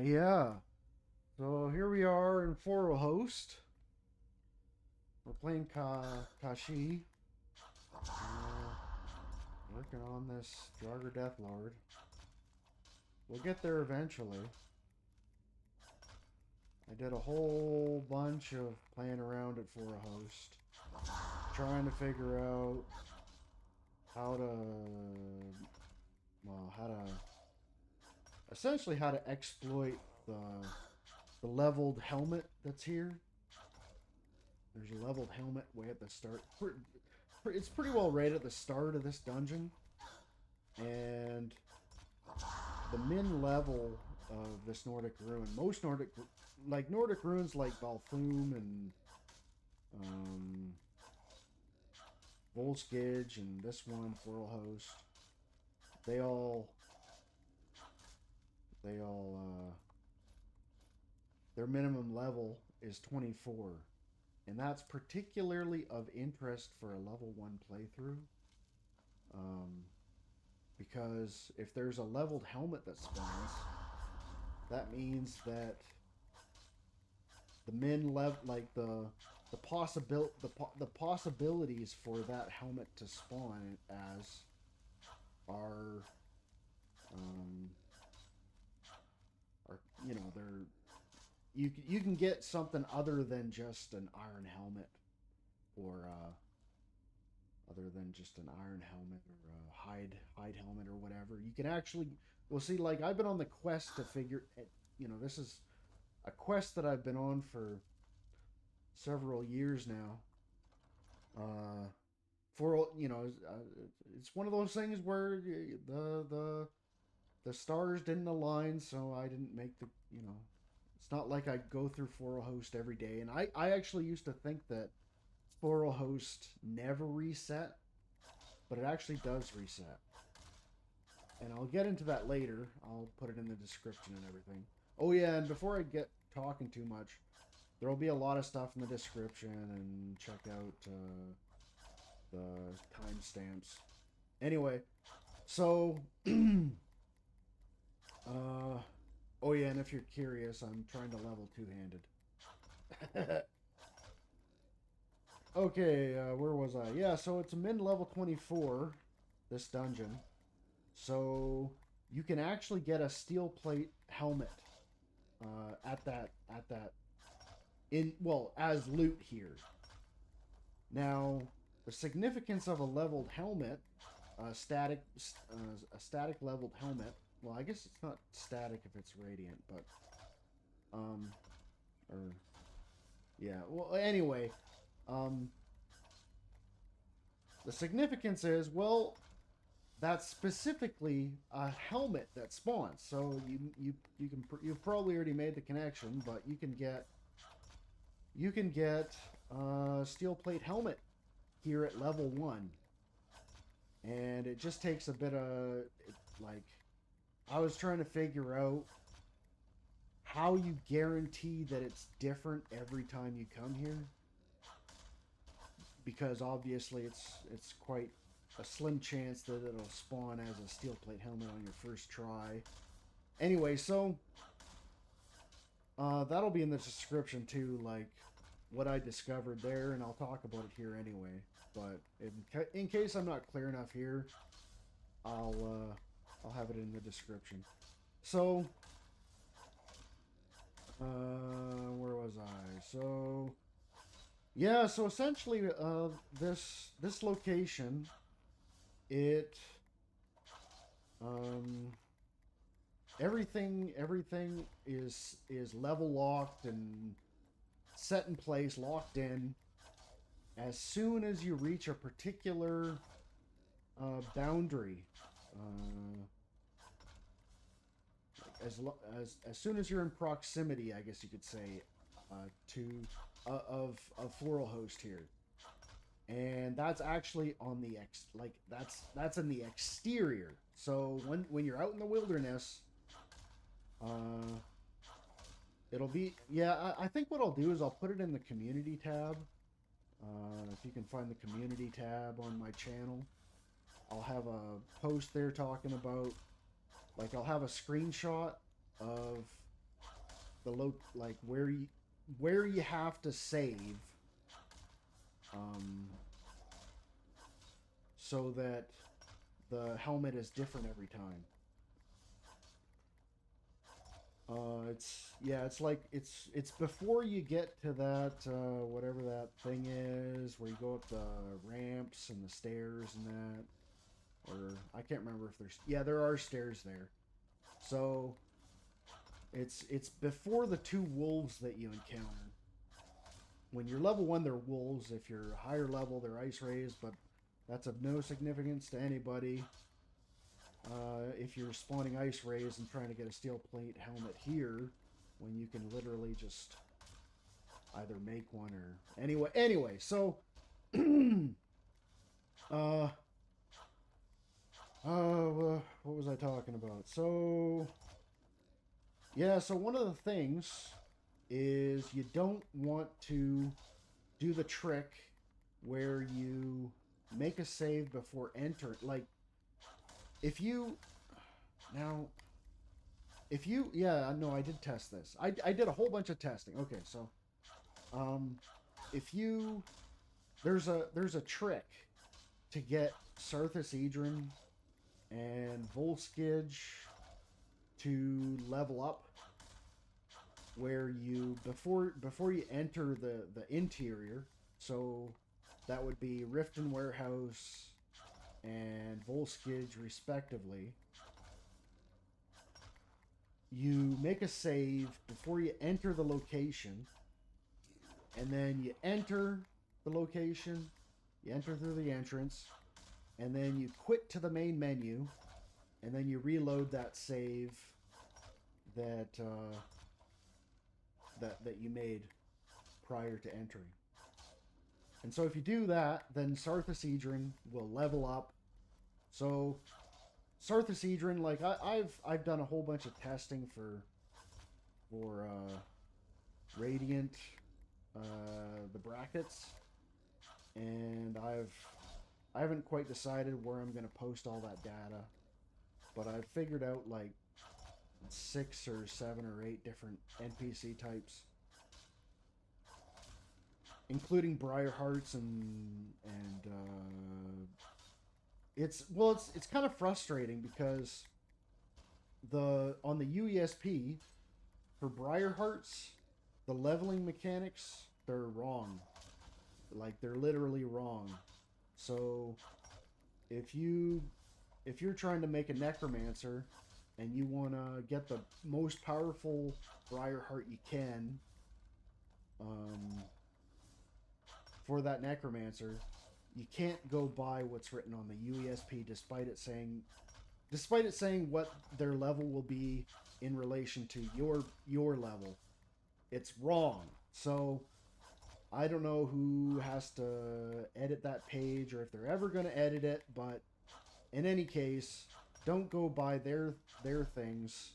Yeah. So here we are in Forelhost. We're playing Kashi. Uh, Working on this Draugr Death Lord. We'll get there eventually. I did a whole bunch of playing around at Forelhost, trying to figure out how to, how to, essentially how to exploit the leveled helmet that's here. There's a leveled helmet way at the start. It's pretty well right at the start of this dungeon, and the min level of this Nordic rune. Most Nordic runes like Balthum and um, Volskij and this one Forelhost. They all they all their minimum level is 24, and that's particularly of interest for a level 1 playthrough. Um, because if there's a leveled helmet that spawns, that means that the min level, like the possibilities for that helmet to spawn as are um are they're you can get something other than just an iron helmet, or other than just an iron helmet, or a hide helmet, or whatever. You can actually, well, see, like, I've been on the quest to figure, this is a quest that I've been on for several years now. Uh, it's one of those things where the stars didn't align, so I didn't make the. It's not like I go through Forelhost every day, and I actually used to think that Forelhost never reset, but it actually does reset. And I'll get into that later. I'll put it in the description and everything. Oh yeah, and before I get talking too much, there will be a lot of stuff in the description, and check out the timestamps. Anyway, so uh oh yeah, and if you're curious, I'm trying to level two-handed. Okay, where was I? Yeah, so it's a min level 24, this dungeon. So you can actually get a steel plate helmet at that in well as loot here. Now, the significance of a leveled helmet, a static leveled helmet. Well, I guess it's not static if it's radiant, but um, or yeah. Well, anyway, um, the significance is, well, that's specifically a helmet that spawns. So you've probably already made the connection, but you can get a steel plate helmet here at level 1, and it just takes a bit of, like, I was trying to figure out how you guarantee that it's different every time you come here, because obviously it's quite a slim chance that it'll spawn as a steel plate helmet on your first try. Anyway, so that'll be in the description too, like what I discovered there, and I'll talk about it here anyway. But in case I'm not clear enough here, I'll I'll have it in the description. So where was I? So yeah, so essentially, this location, it um everything is level locked and set in place, locked in. As soon as you reach a particular boundary, uh, as soon as you're in proximity, I guess you could say, to of Forelhost here, and that's actually on the that's in the exterior. So when you're out in the wilderness, uh, it'll be, yeah. I think what I'll do is I'll put it in the community tab. If you can find the community tab on my channel, I'll have a post there talking about, like, I'll have a screenshot of like where you have to save, um, so that the helmet is different every time. It's like it's before you get to that whatever that thing is where you go up the ramps and the stairs and that, or I can't remember if there are stairs there. So it's before the two wolves that you encounter. When you're level 1, they're wolves. If you're higher level, they're ice rays, but that's of no significance to anybody. If you're spawning ice rays and trying to get a steel plate helmet here, when you can literally just either make one or anyway. So, what was I talking about? So, yeah. So one of the things is you don't want to do the trick where you make a save before enter. Like, if you now yeah, no, I did test this. I did a whole bunch of testing. Okay, so if you there's a trick to get Sarthas Edron and Volskij to level up, where you before you enter the interior, so that would be Riften Warehouse and Volskij respectively. You make a save before you enter the location, and then you enter the location, you enter through the entrance, and then you quit to the main menu, and then you reload that save that that you made prior to entering. And so if you do that, then Sarthas Edron will level up. So Sarthas Edron, like I've done a whole bunch of testing for Radiant, the brackets, and I haven't quite decided where I'm gonna post all that data, but I've figured out like 6 or 7 or 8 different NPC types, including Briarhearts and it's kind of frustrating because on the UESP for Briarhearts, the leveling mechanics, they're wrong. Like, they're literally wrong. So if you're trying to make a necromancer and you want to get the most powerful Briarheart you can for that necromancer, you can't go by what's written on the UESP, despite it saying what their level will be in relation to your level. It's wrong. So I don't know who has to edit that page or if they're ever going to edit it, but in any case, don't go by their things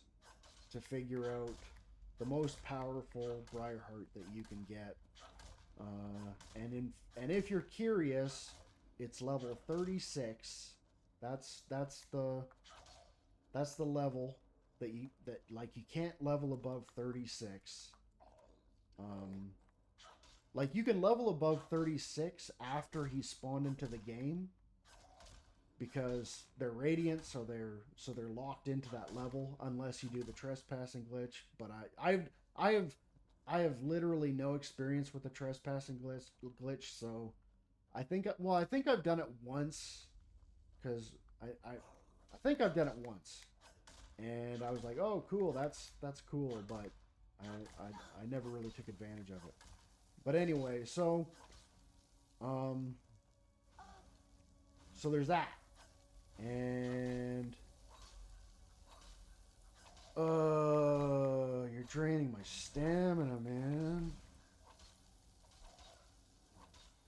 to figure out the most powerful Briarheart that you can get. And if you're curious, it's level 36. That's the level that you can't level above 36. Like, you can level above 36 after he spawned into the game, because they're radiant, so they're locked into that level unless you do the trespassing glitch. But I have literally no experience with the trespassing glitch, so I think I've done it once, because I think I've done it once, and I was like, oh cool, that's cool, but I never really took advantage of it. But anyway, so there's that. And you're draining my stamina, man.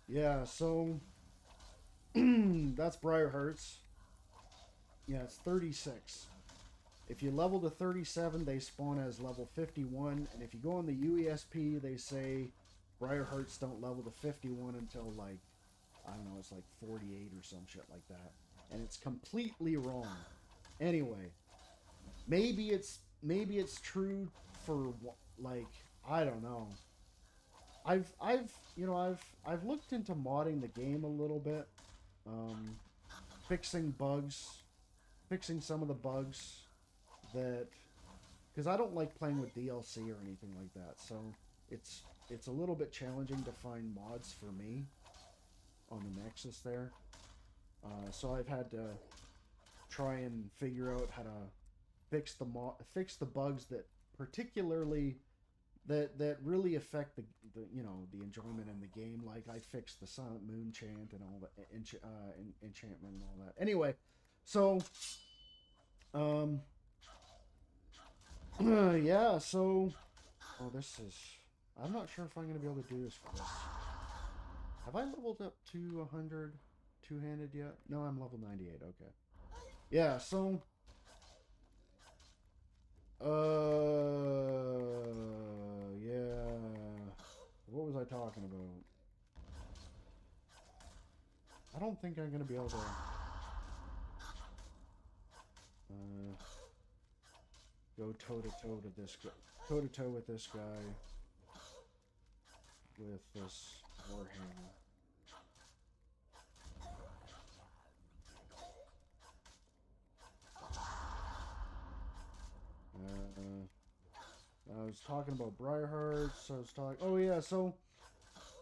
Yeah, so that's Briarhearts. Yeah, it's 36. If you level to 37, they spawn as level 51, and if you go on the UESP, they say Briarhearts don't level to 51 until, like, I don't know, it's like 48 or some shit like that. And it's completely wrong. Anyway, maybe it's maybe it's true for, like, I don't know. I've looked into modding the game a little bit, um, fixing bugs, fixing some of the bugs that, because I don't like playing with DLC or anything like that, so it's a little bit challenging to find mods for me on the Nexus there. So I've had to try and figure out how to fix the bugs that particularly that really affect the the enjoyment in the game. Like I fixed the Silent Moon chant and all the enchantment and all that. Anyway, so um yeah, so oh, this is, I'm not sure if I'm gonna be able to do this for this. Have I leveled up to 100 two-handed yet? No, I'm level 98. Okay. Yeah, so yeah. What was I talking about? I don't think I'm gonna be able to go toe to toe to this guy, toe to toe with this guy with this warhammer. I was talking about Briarheart, so I was talking. Oh yeah, so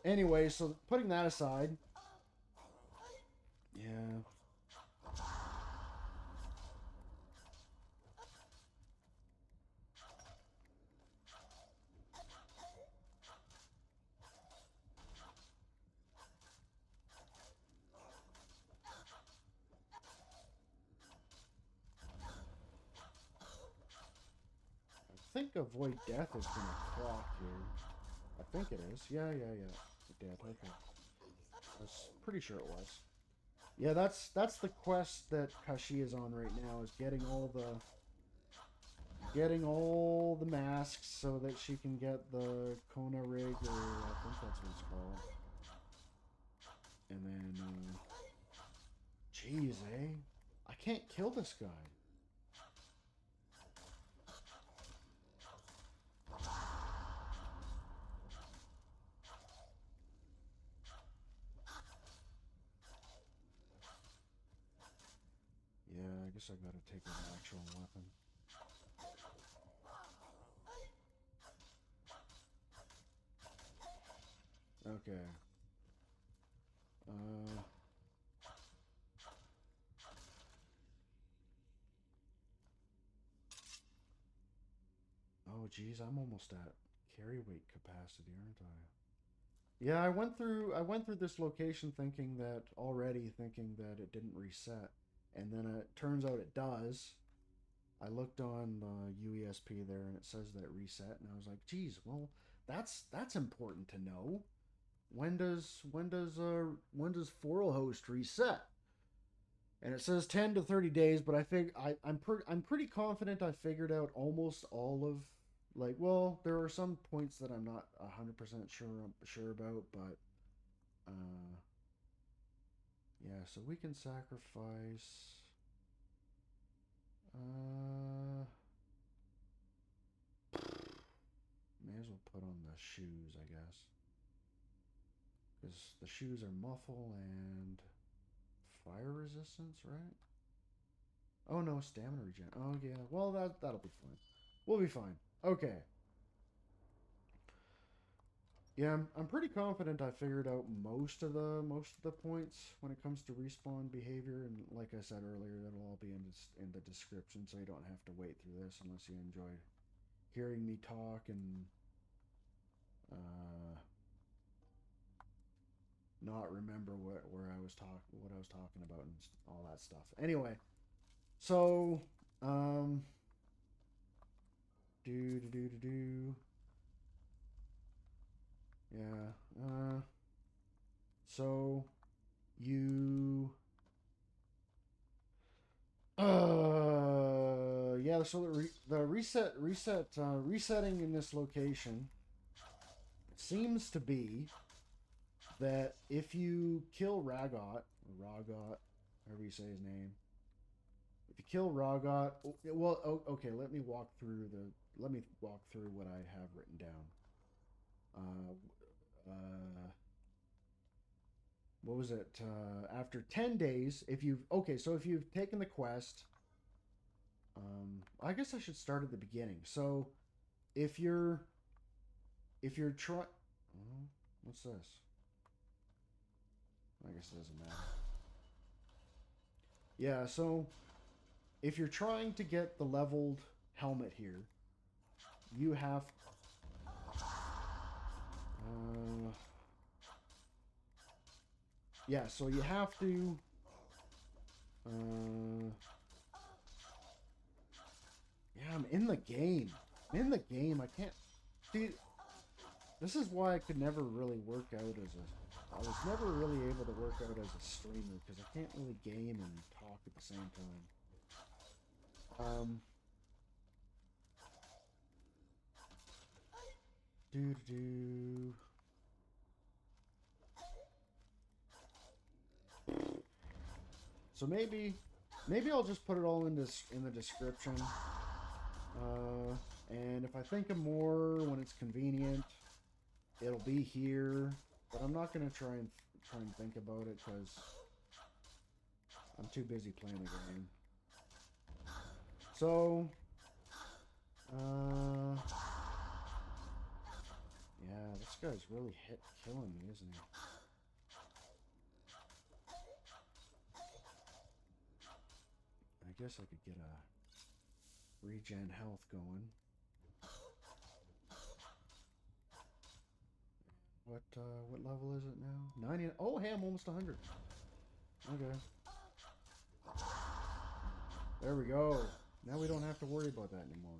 anyway, so putting that aside, yeah. I think Avoid Death has been a clock here. I think it is. Yeah. Death. Okay. I was pretty sure it was. Yeah, that's the quest that Kashi is on right now, is getting all the masks so that she can get the Kona rig, or I think that's what it's called. And then, jeez, eh? I can't kill this guy. Yeah, I guess I gotta take an actual weapon. Okay. Oh, geez, I'm almost at carry weight capacity, aren't I? Yeah, I went through this location thinking that it didn't reset, and then it turns out it does. I looked on the UESP there, and it says that it reset, and I was like, geez, well, that's important to know. When does Forelhost reset? And it says 10 to 30 days, but I think I'm pretty confident I figured out almost all of, like, well, there are some points that I'm not 100% sure about, but yeah, so we can sacrifice may as well put on the shoes, I guess. Because the shoes are muffle and fire resistance, right? Oh no, stamina regen. Oh yeah. Well, that'll be fine. We'll be fine. Okay. Yeah, I'm pretty confident I figured out most of the points when it comes to respawn behavior, and like I said earlier, that'll all be in the description, so you don't have to wait through this unless you enjoy hearing me talk and uh, not remember what I was talking about and all that stuff. Anyway, so do. Yeah. So you yeah, so the resetting in this location seems to be that if you kill Rahgot, however you say his name, If you kill Rahgot, well, okay. Let me walk through what I have written down. What was it? After 10 days, if you've so if you've taken the quest, I guess I should start at the beginning. So if you're trying, what's this? I guess it doesn't matter. Yeah, so if you're trying to get the leveled helmet here, you have yeah, so you have to yeah, I'm in the game. I'm in the game. I can't see. This is why I could never really work out as a. I was never really able to work out as a streamer because I can't really game and talk at the same time. Do do. So maybe I'll just put it all in this in the description. And if I think of more when it's convenient, it'll be here. But I'm not gonna try and think about it because I'm too busy playing the game. So, yeah, this guy's really killing me, isn't he? I guess I could get a regen health going. What level is it now? 90. Oh, hey, I'm almost 100. Okay. There we go. Now we don't have to worry about that anymore.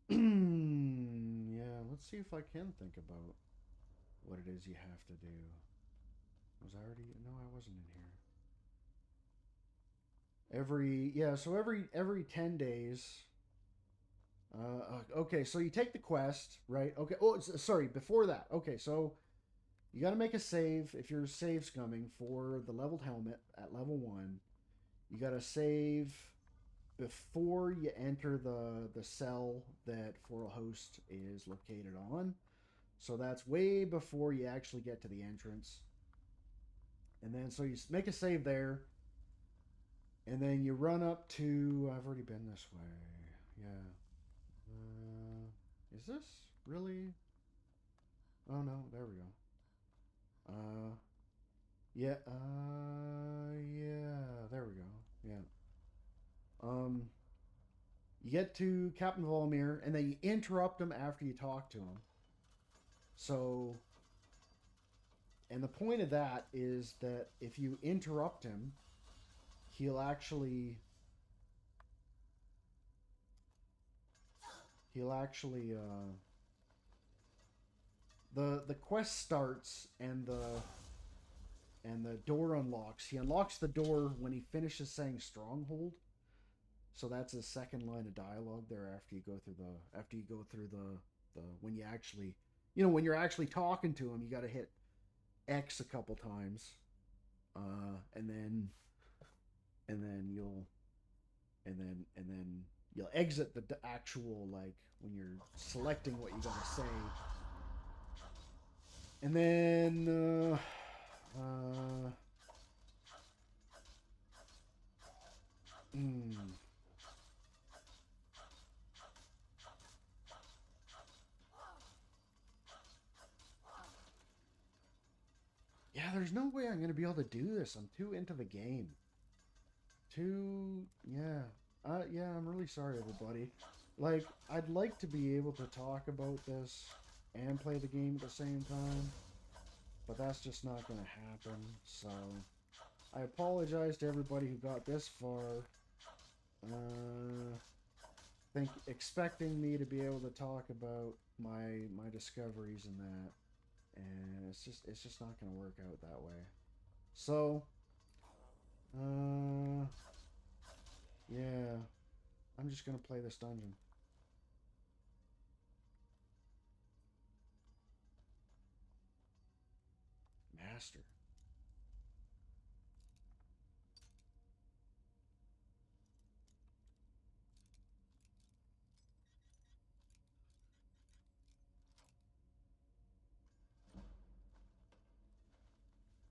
Yeah, let's see if I can think about what it is you have to do. Was I already? No, I wasn't in here. So every 10 days. Okay, so you take the quest, right? Okay. Oh, sorry. Before that, okay. So you got to make a save if you're save scumming for the leveled helmet at level 1. You got to save before you enter the cell that Forelhost is located on. So that's way before you actually get to the entrance. And then so you make a save there. And then you run up to. I've already been this way. Yeah. Is this really? Oh no, there we go. Yeah. Yeah. There we go. Yeah. You get to Captain Volmir, and then you interrupt him after you talk to him. So, and the point of that is that if you interrupt him, he'll actually the quest starts and the door unlocks. He unlocks the door when he finishes saying stronghold. So that's his second line of dialogue there after you go through the when you actually when you're actually talking to him, you got to hit X a couple times. And then you'll exit the actual, like, when you're selecting what you gotta say. And then yeah, there's no way I'm gonna be able to do this. I'm too into the game. Yeah. Yeah, I'm really sorry, everybody. Like, I'd like to be able to talk about this and play the game at the same time, but that's just not gonna happen. So, I apologize to everybody who got this far. Expecting me to be able to talk about my discoveries and that, and it's just not gonna work out that way. So, yeah, I'm just gonna play this dungeon. faster.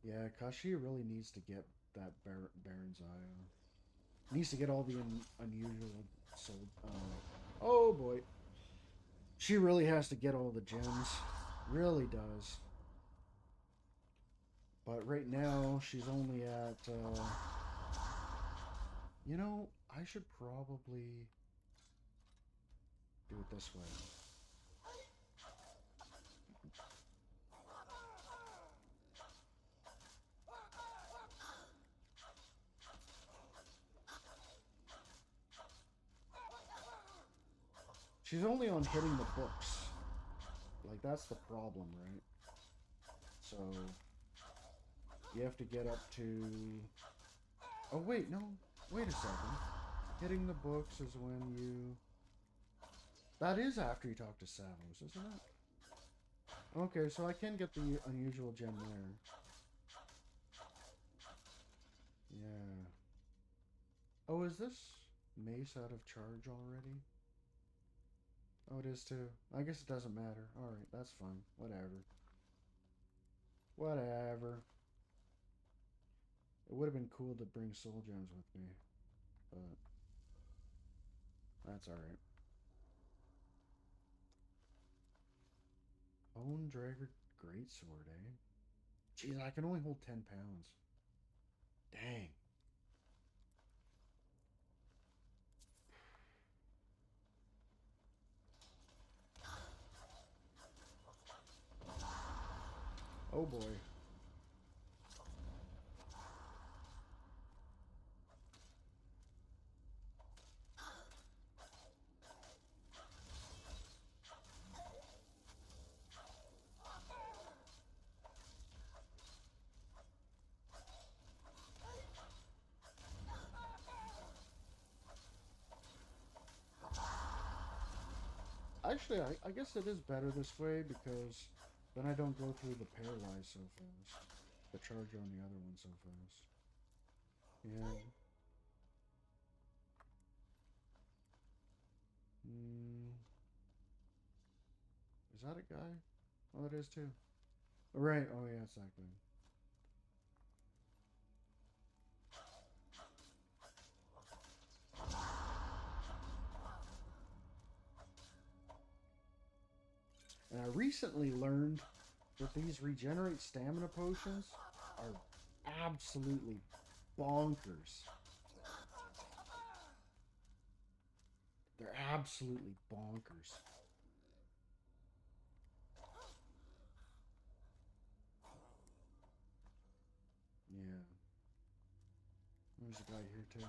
Yeah, Kashi really needs to get that Baron's Eye. Needs to get all the unusual soul. Oh boy. She really has to get all the gems. Really does. But right now, she's only at, you know, I should probably do it this way. She's only on hitting the books. Like, that's the problem, right? So, you have to get up to... Oh, wait, no. Wait a second. Hitting the books is when you... That is after you talk to Savos, isn't it? Okay, so I can get the unusual gem there. Yeah. Oh, is this mace out of charge already? Oh, it is too. I guess it doesn't matter. Alright, that's fine. Whatever. Whatever. It would have been cool to bring soul gems with me, but that's alright. Bone Dragger Greatsword, eh? Jeez, I can only hold 10 pounds. Dang. Oh boy. Actually, I guess it is better this way because then I don't go through the paralyze so fast. The charge on the other one so fast. Yeah. Mm, is that a guy? Oh, it is too. Right. Oh, yeah, it's that guy. And I recently learned that these regenerate stamina potions are absolutely bonkers. They're absolutely bonkers. Yeah. There's a guy here too.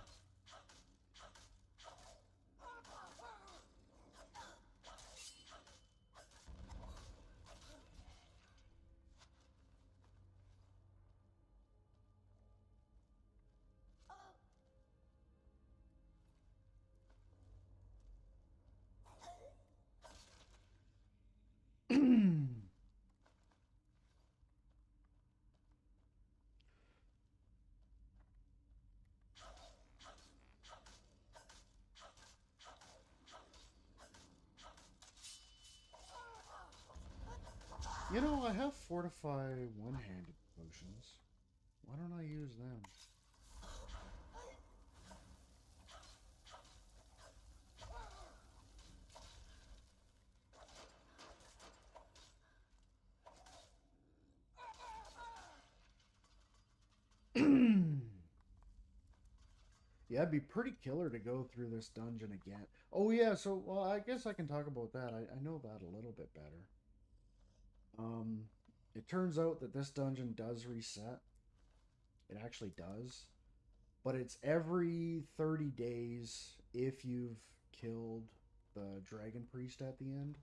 You know, I have fortify one-handed potions. Why don't I use them? Yeah, it'd be pretty killer to go through this dungeon again. Oh yeah, so well, I guess I can talk about that. I know that a little bit better. Um, it turns out that this dungeon does reset. It actually does. But it's every 30 days if you've killed the dragon priest at the end.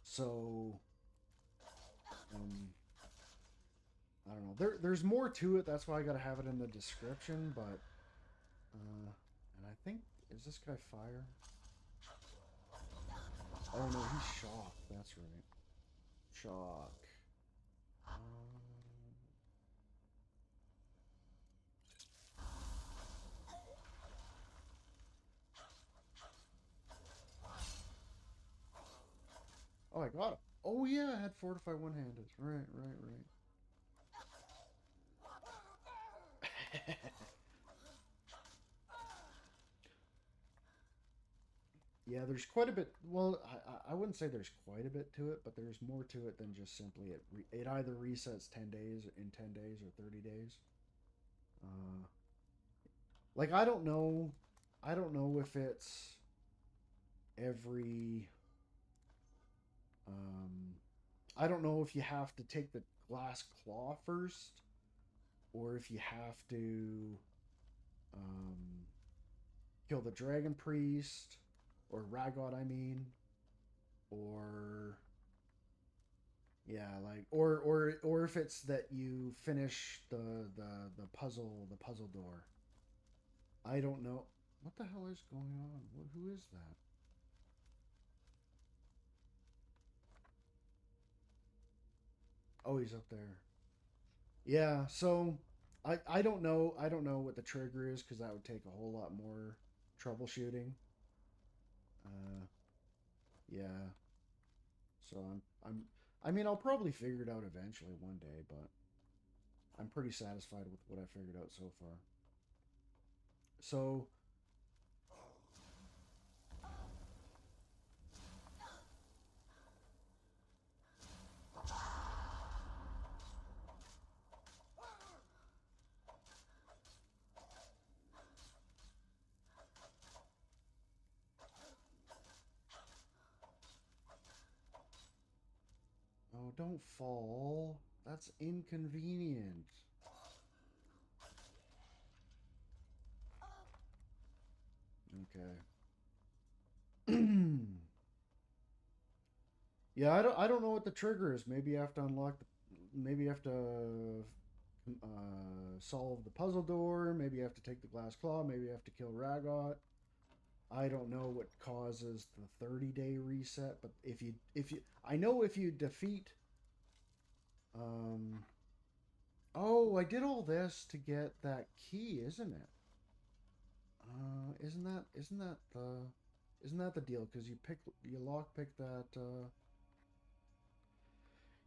So, um, I don't know. There's more to it. That's why I gotta have it in the description. But, and I think, is this guy fire? Oh no, he's shock. That's right. Shock. Oh, I got it. Oh yeah, I had fortify one-handed. Right, right, right. Yeah, there's quite a bit. Well, I wouldn't say there's quite a bit to it, but there's more to it than just simply it either resets 10 days in 10 days or 30 days. Uh, like I don't know if it's every. Um, I don't know if you have to take the glass claw first, or if you have to um, kill the dragon priest, or Rahgot, I mean, or yeah, like or if it's that you finish the puzzle door. I don't know. What the hell is going on? Who is that? Oh, he's up there. Yeah, so I don't know what the trigger is because that would take a whole lot more troubleshooting. Uh yeah. So I mean I'll probably figure it out eventually one day, but I'm pretty satisfied with what I figured out so far. So oh, don't fall. That's inconvenient. Okay. Yeah, I don't know what the trigger is. Maybe you have to unlock the, maybe you have to solve the puzzle door. Maybe you have to take the glass claw. Maybe you have to kill Rahgot. I don't know what causes the 30-day reset, but if you I know if you defeat um oh, I did all this to get that key, isn't it? Isn't that the deal? Because you lock pick that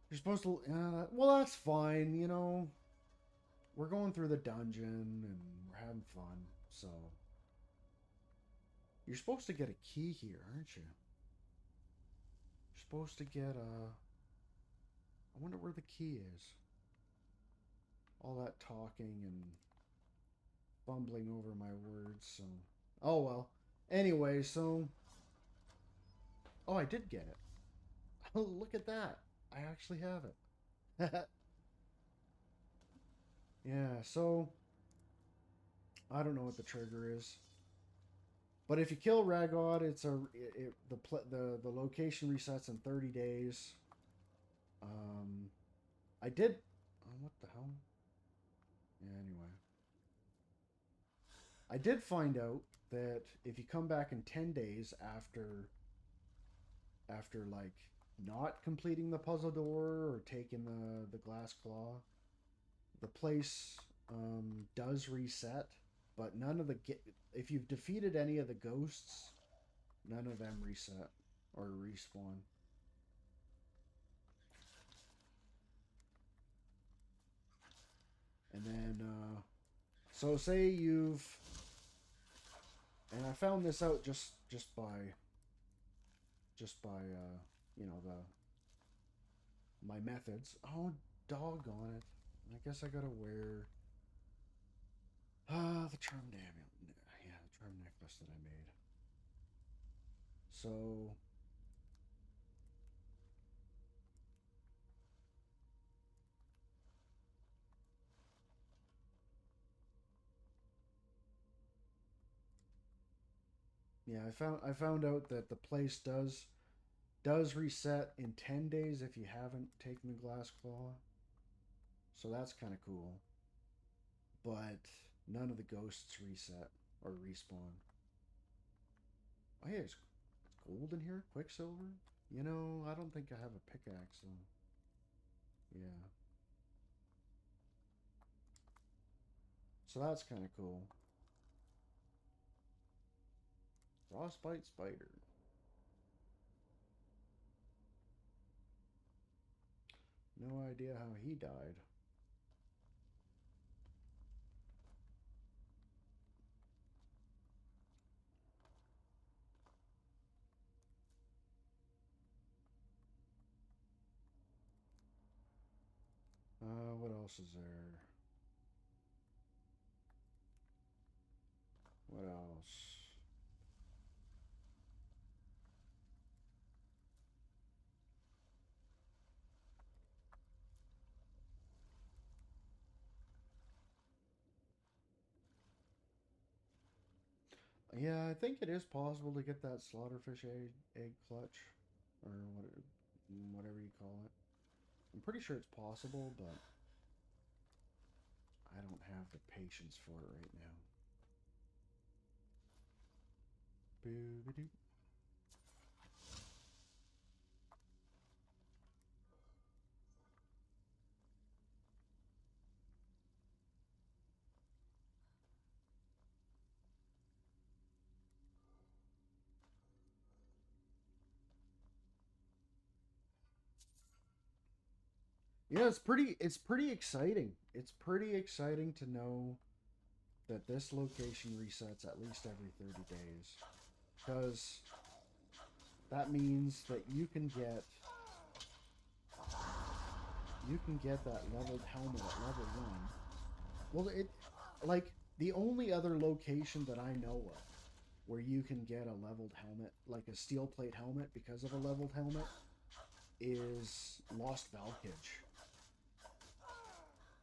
you're supposed to. Well, that's fine. You know, we're going through the dungeon and we're having fun. So you're supposed to get a key here, aren't you? You're supposed to get a. I wonder where the key is. All that talking and bumbling over my words. So, oh well. Anyway, so oh, I did get it. Oh, look at that. I actually have it. Yeah. So I don't know what the trigger is. But if you kill Rahgot, it's the location resets in 30 days. Um, I did. Oh, what the hell? Yeah. Anyway, I did find out that if you come back in 10 days after like not completing the puzzle door or taking the glass claw, the place does reset. But none of the if you've defeated any of the ghosts, none of them reset or respawn. And then, so say you've, and I found this out just by you know the my methods. Oh, doggone it! I guess I gotta wear the charm amulet. Yeah, the charm necklace that I made. So yeah, I found out that the place does reset in 10 days if you haven't taken the glass claw. So that's kind of cool. But none of the ghosts reset or respawn. Oh yeah, it's gold in here. Quicksilver. You know, I don't think I have a pickaxe though. Yeah. So that's kind of cool. Frostbite spider. no idea how he died. What else is there? What else? Yeah, I think it is possible to get that slaughterfish egg clutch, or whatever you call it. I'm pretty sure it's possible, but I don't have the patience for it right now. Boo-ba-doo. Yeah, it's pretty exciting. It's pretty exciting to know that this location resets at least every 30 days. Because that means that you can get that leveled helmet at level 1. Well, it like the only other location that I know of where you can get a leveled helmet, like a steel plate helmet because of a leveled helmet, is Lost Valkage.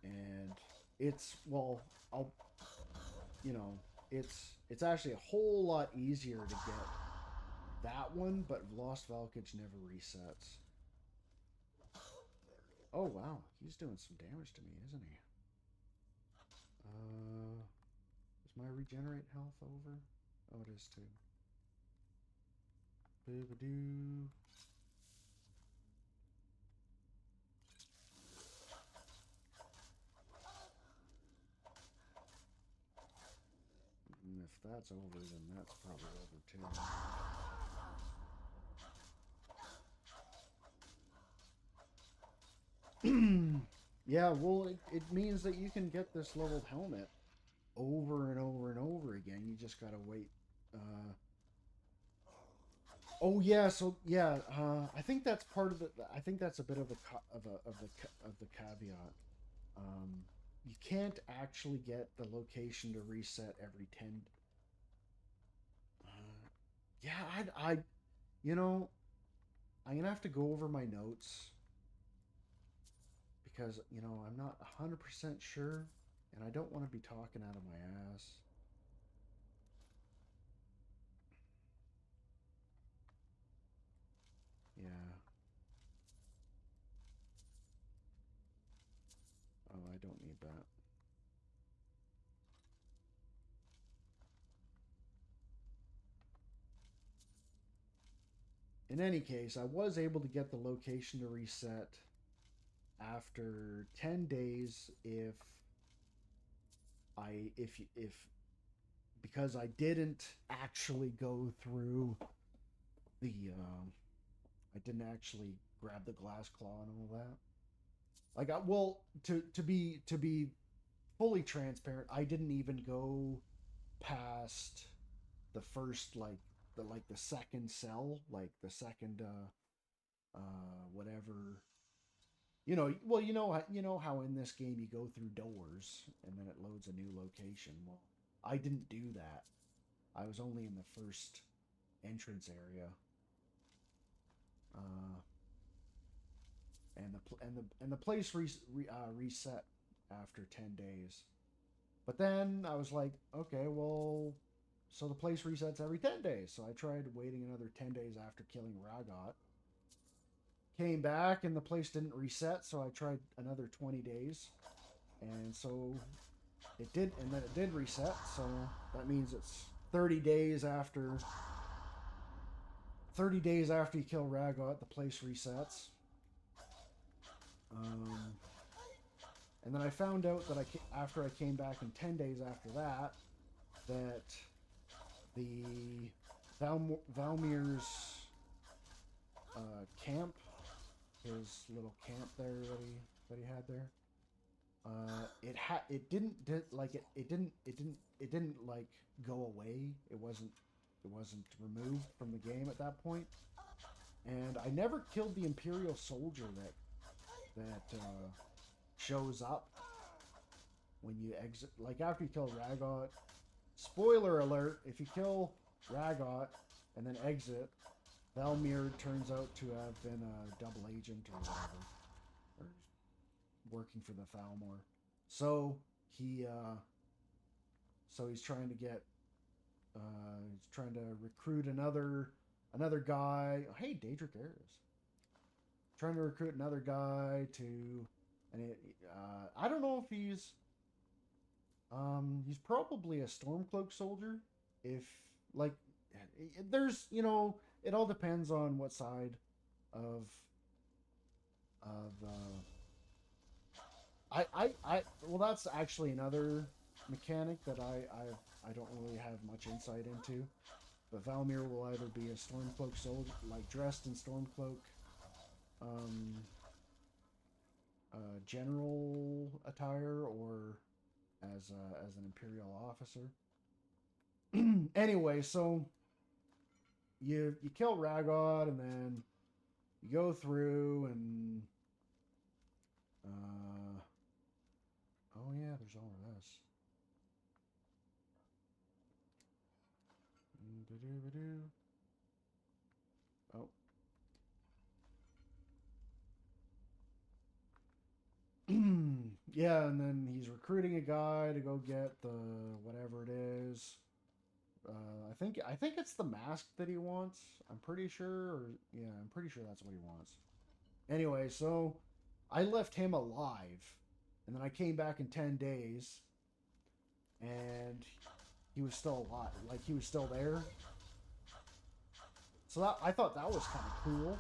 And it's, well, I'll you know, it's actually a whole lot easier to get that one, but Lost Valkage never resets. Oh wow, he's doing some damage to me, isn't he? Is my regenerate health over? Oh, it is too. Boo-ba-doo. And if that's over, then that's probably over too. Yeah, well, it means that you can get this leveled helmet over and over and over again. You just gotta wait. Uh, oh yeah, so yeah, I think that's part of the. I think that's a bit of the caveat. Um, you can't actually get the location to reset every 10. Yeah, you know, I'm gonna have to go over my notes because I'm not 100% sure, and I don't want to be talking out of my ass. Yeah. Oh, I don't need that. In any case, I was able to get the location to reset after 10 days if because I didn't actually go through the I didn't actually grab the glass claw and all that. Like, well, to be fully transparent, I didn't even go past the first, like the second cell, like the second whatever. Well, how in this game you go through doors and then it loads a new location. Well, I didn't do that. I was only in the first entrance area. Uh, and the place reset after 10 days. But then I was like, okay, well, so the place resets every 10 days. So I tried waiting another 10 days after killing Rahgot. Came back and the place didn't reset, so I tried another 20 days. And so it did, and then it did reset. So that means it's 30 days after 30 days after you kill Rahgot, the place resets. Um, and then I found out that after I came back in 10 days after that, that the Valmir's camp his little camp there that he had there. It didn't like go away. It wasn't removed from the game at that point. And I never killed the Imperial soldier that shows up when you exit. Like after you kill Rahgot. Spoiler alert: if you kill Rahgot and then exit, Valmir turns out to have been a double agent or whatever, or working for the Thalmor. So he's trying to get he's trying to recruit another guy. Oh, hey, Daedric Ares. Trying to recruit another guy to, and I don't know if he's probably a Stormcloak soldier. If like, there's it all depends on what side of well, that's actually another mechanic that I don't really have much insight into. But Valmir will either be a Stormcloak soldier, like dressed in Stormcloak general attire, or as an Imperial officer. Anyway, so you kill Rahgot, and then you go through and oh yeah, there's all of this. Oh. Yeah, and then he's recruiting a guy to go get the whatever it is. I think it's the mask that he wants. I'm pretty sure, or yeah, I'm pretty sure that's what he wants. Anyway, so I left him alive, and then I came back in 10 days, and he was still alive. Like, he was still there. So I thought that was kind of cool.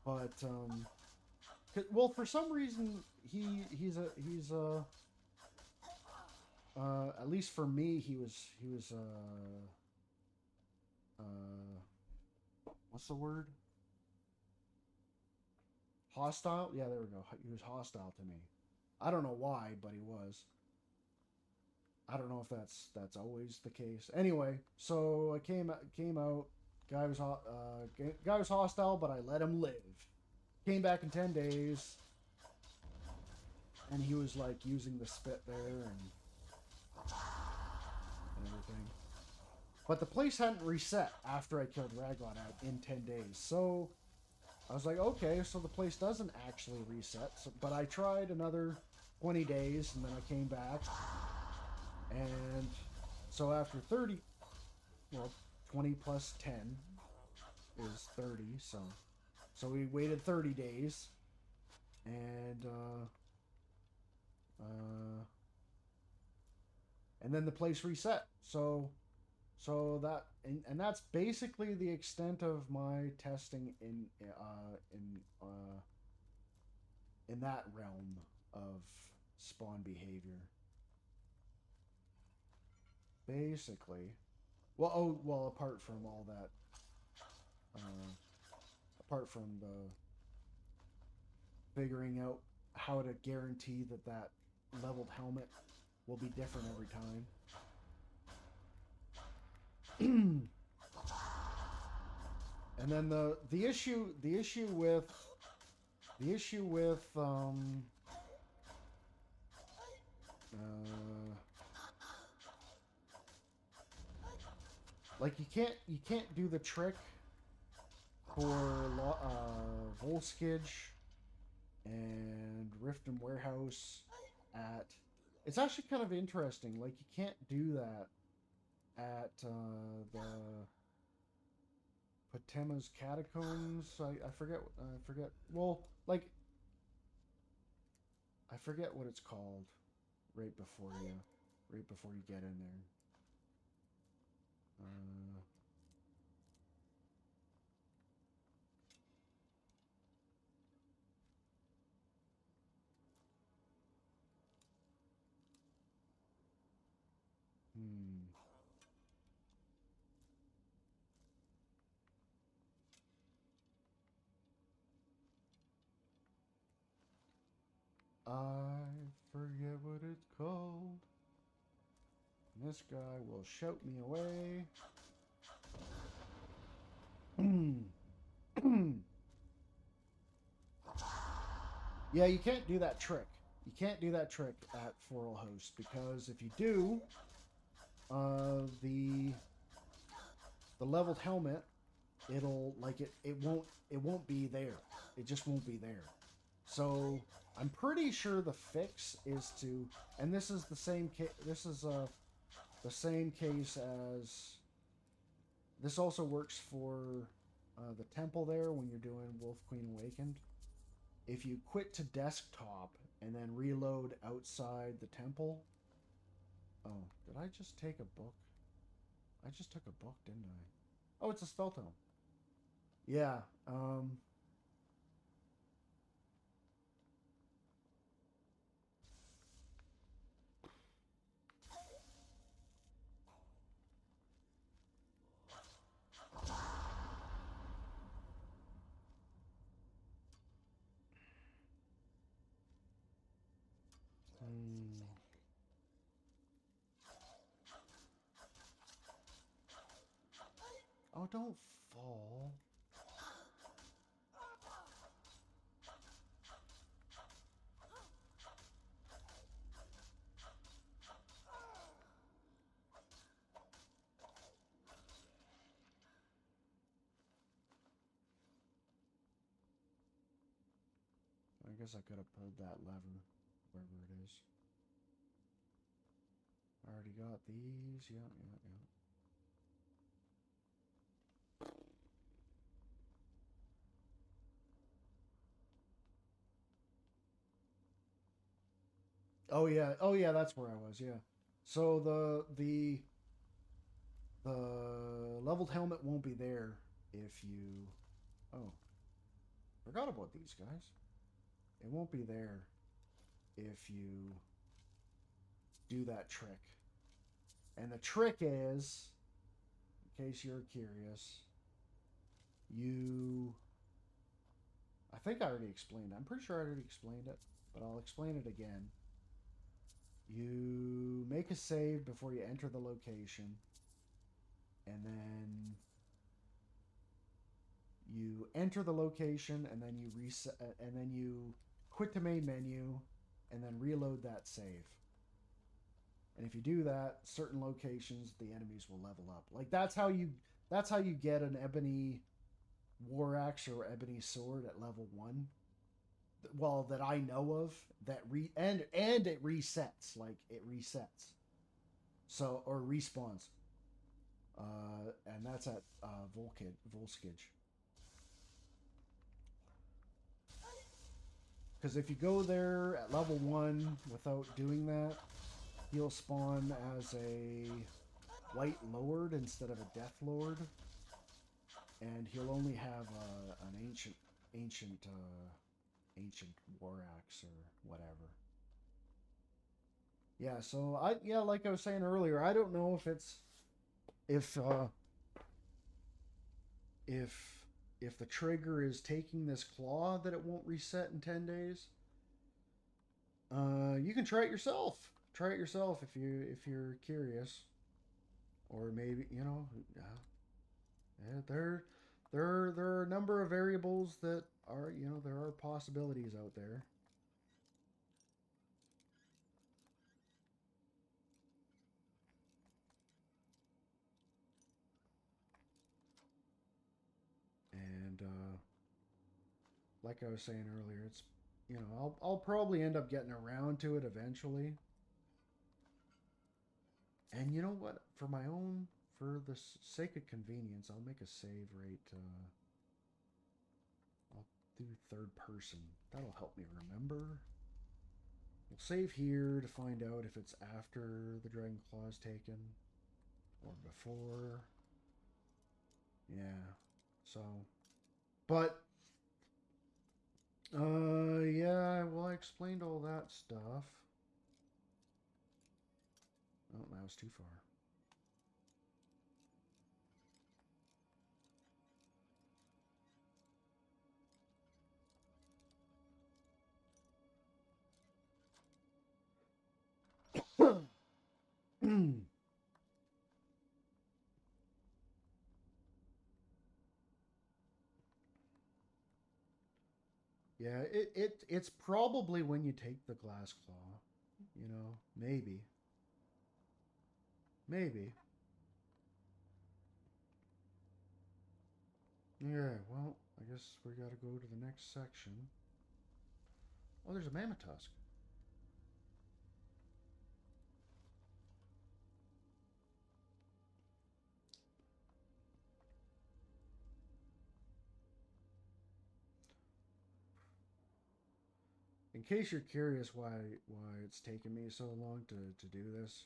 But well, for some reason he's at least for me he was what's the word? Hostile? Yeah, there we go. He was hostile to me. I don't know why, but he was. I don't know if that's always the case. Anyway, so I came out. Guy was hostile, but I let him live. Came back in 10 days, and he was like using the spit there and everything. But the place hadn't reset after I killed Rahgot out in 10 days. So I was like, okay, so the place doesn't actually reset. So, but I tried another 20 days, and then I came back. And so after 30, well, 20 plus 10 is 30, so we waited 30 days, and then the place reset. So that and that's basically the extent of my testing in that realm of spawn behavior. Basically, well, apart from all that, apart from the figuring out how to guarantee that leveled helmet will be different every time. And then the issue with like you can't do the trick for Volskage and Rift and Warehouse at. It's actually kind of interesting. Like, you can't do that at the Patema's Catacombs. I forget. Well, like, I forget what it's called. Right before you get in there. I forget what it's called. This guy will shout me away. Yeah, you can't do that trick. You can't do that trick at Forelhost because if you do, the leveled helmet, it'll like it won't be there. It just won't be there. So I'm pretty sure the fix is to, and this is the same case. This is the same case as. This also works for the temple there when you're doing Wolf Queen Awakened. If you quit to desktop and then reload outside the temple. Oh, did I just take a book? I just took a book, didn't I? Oh, it's a spell tome. Yeah. Oh, don't fall. I guess I could have pulled that lever, wherever it is. I already got these. Yeah. Oh yeah, that's where I was. Yeah. So the leveled helmet won't be there if you. Oh, forgot about these guys. It won't be there if you do that trick. And the trick is, in case you're curious, you. I think I already explained it. I'm pretty sure I already explained it, but I'll explain it again. You make a save before you enter the location, and then you enter the location, and then you reset, and then you quit the main menu, and then reload that save. And if you do that, certain locations the enemies will level up. Like that's how you get an ebony war axe or ebony sword at level 1. Well, that I know of, that and it resets, like it resets. So or respawns. And that's at Volskij. Because if you go there at level 1 without doing that, he'll spawn as a white lord instead of a death lord, and he'll only have an ancient war axe or whatever. Yeah, so like I was saying earlier, I don't know if it's if if the trigger is taking this claw that it won't reset in 10 days. You can try it yourself. Try it yourself if you're curious, or maybe there are a number of variables that are there are possibilities out there. And like I was saying earlier, it's I'll probably end up getting around to it eventually. And you know what? For the sake of convenience, I'll make a save rate. I'll do third person. That'll help me remember. We'll save here to find out if it's after the Dragon Claw is taken or before. Yeah. So, but yeah, well, I explained all that stuff. Oh, that was too far. Yeah, it's probably when you take the glass claw, you know, maybe. Maybe. Yeah, well, I guess we gotta go to the next section. Oh, there's a mammoth tusk. In case you're curious why it's taken me so long to do this,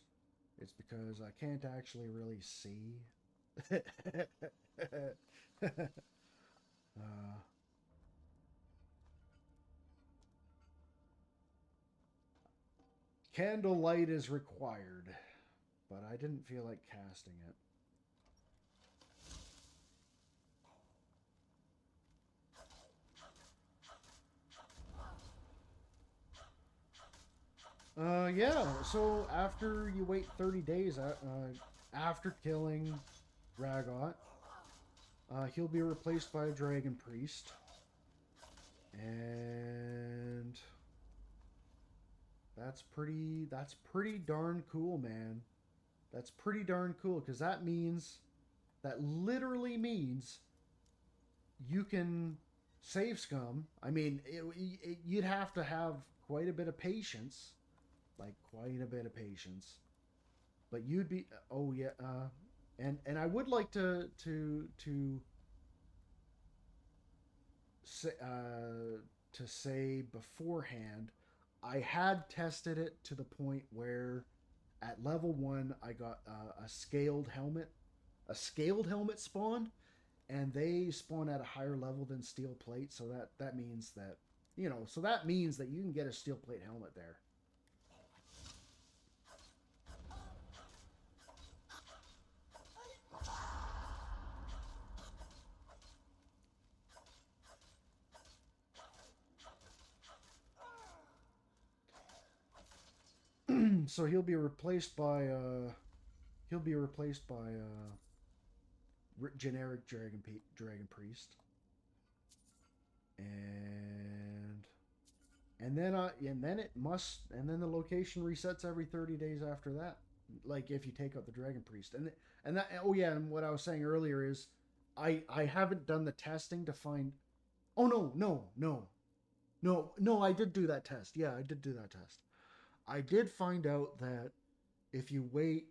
it's because I can't actually really see. Candlelight is required, but I didn't feel like casting it. Yeah. So after you wait 30 days, after killing Rahgot, he'll be replaced by a dragon priest, and that's pretty darn cool, man. That's pretty darn cool because that literally means you can save scum. I mean, you'd have to have quite a bit of patience, like quite a bit of patience. But you'd be, oh yeah, and I would like say, to say beforehand, I had tested it to the point where at level 1 I got a scaled helmet. A scaled helmet spawned, and they spawn at a higher level than steel plate. So that means that, so that means that you can get a steel plate helmet there. So he'll be replaced by generic dragon priest, and and then the location resets every 30 days after that. Like if you take out the dragon priest, and that, oh yeah, and what I was saying earlier is, I haven't done the testing to find. Oh no, I did do that test. Yeah, I did do that test. I did find out that if you wait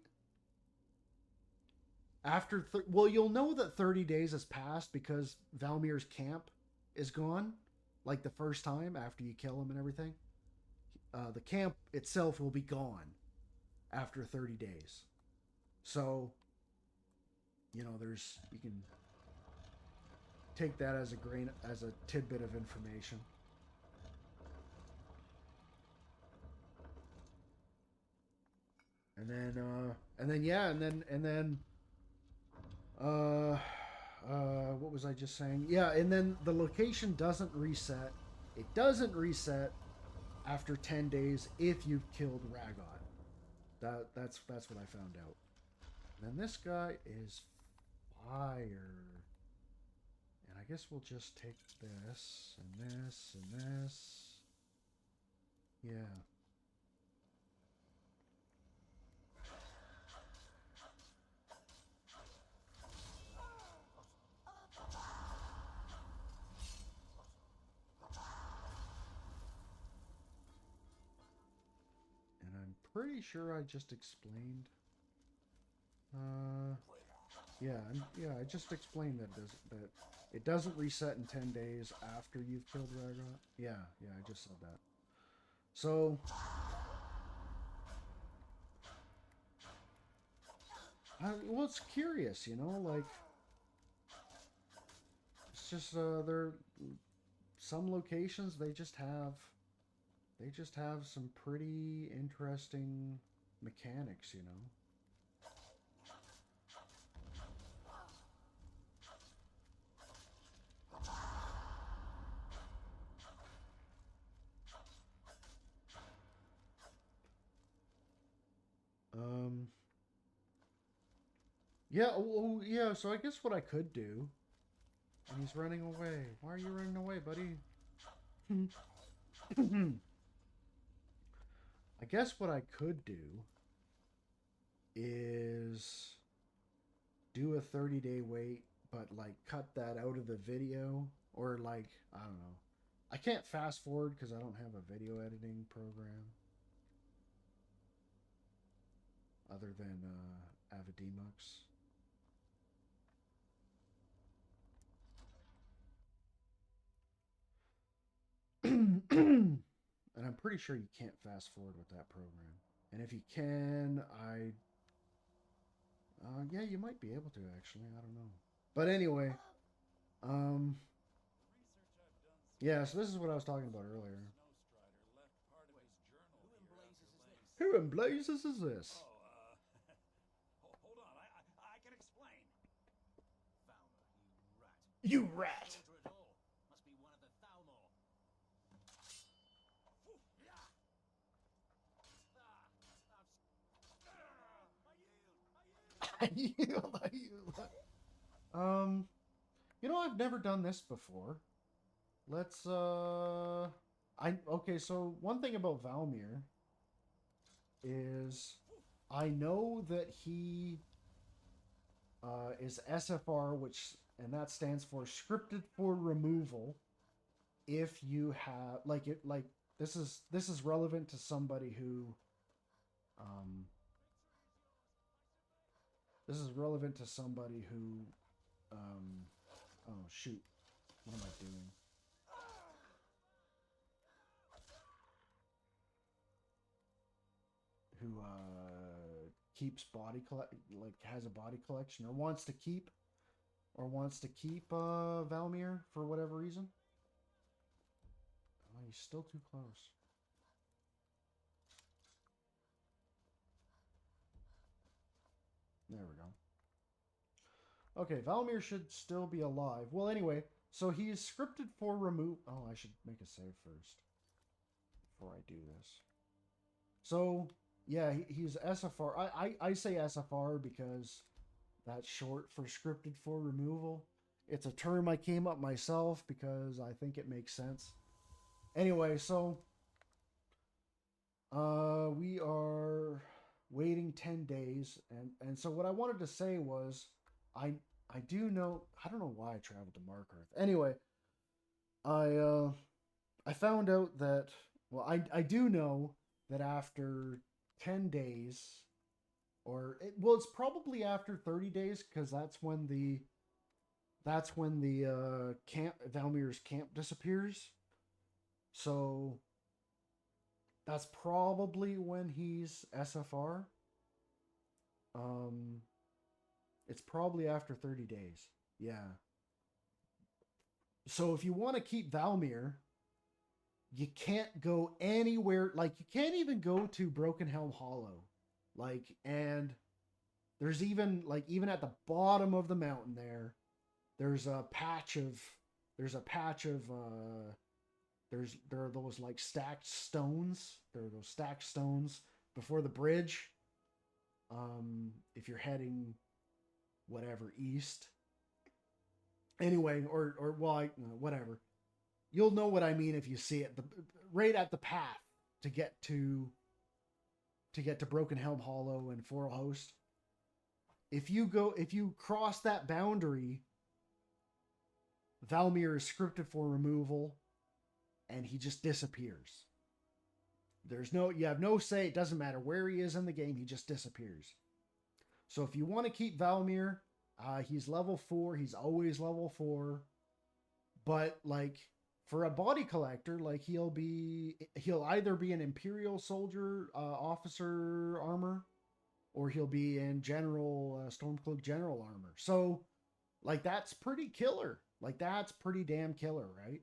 well, you'll know that 30 days has passed because Valmir's camp is gone, like the first time after you kill him and everything. The camp itself will be gone after 30 days. So, you can take that as a tidbit of information. And then what was I just saying? Yeah, and then the location doesn't reset. It doesn't reset after 10 days if you've killed Rahgot. That's what I found out. And then this guy is fire. And I guess we'll just take this and this and this. Yeah. And I'm pretty sure I just explained. I just explained that it doesn't reset in 10 days after you've killed Rahgot. Yeah, I just said that. So, well, it's curious, like it's just there. Some locations they just have some pretty interesting mechanics. Yeah, oh, yeah, so I guess what I could do... And he's running away. Why are you running away, buddy? I guess what I could do is do a 30-day wait, but like cut that out of the video, or like, I don't know. I can't fast forward because I don't have a video editing program other than Avidemux. And I'm pretty sure you can't fast forward with that program. And if you can, yeah, you might be able to actually. I don't know. But anyway, um, yeah. So this is what I was talking about earlier. Who in blazes is this? Hold on. I can explain. You rat! Must be one of the Thalmor. I yield. I yield. You know, I've never done this before. Let's okay, so one thing about Valmir is I know that he is SFR, which and that stands for scripted for removal. If you have this is relevant to somebody who um this is relevant to somebody who oh shoot, what am I doing? Who keeps has a body collection or wants to keep Valmir for whatever reason. Oh, he's still too close. There we go. Okay, Valmir should still be alive. Well, anyway, so he's scripted for remove. Oh, I should make a save first before I do this. So, yeah, he's SFR. I say SFR because that's short for scripted for removal. It's a term I came up myself because I think it makes sense. Anyway, so we are waiting 10 days and so what I wanted to say was I do know, I don't know why I traveled to Markarth. Anyway, I found out that, well, I do know that after 10 days well, it's probably after 30 days because that's when the camp Valmir's camp disappears. So that's probably when he's SFR. Um, it's probably after 30 days. Yeah. So if you want to keep Valmir, you can't go anywhere. Like, you can't even go to Broken Helm Hollow. Like, and there's even at the bottom of the mountain there's a patch of, there's a patch of, there are those like stacked stones. There are those stacked stones before the bridge. If you're heading whatever east, anyway, or well, whatever, you'll know what I mean if you see it. Right at the path to get to Broken Helm Hollow and Forelhost. If you cross that boundary, Valmir is scripted for removal, and he just disappears. You have no say. It doesn't matter where he is in the game. He just disappears. So if you want to keep Valmir, he's level 4. He's always level 4. But like for a body collector, like he'll either be an Imperial soldier officer armor, or he'll be in general Stormcloak general armor. So like that's pretty killer. Like that's pretty damn killer, right?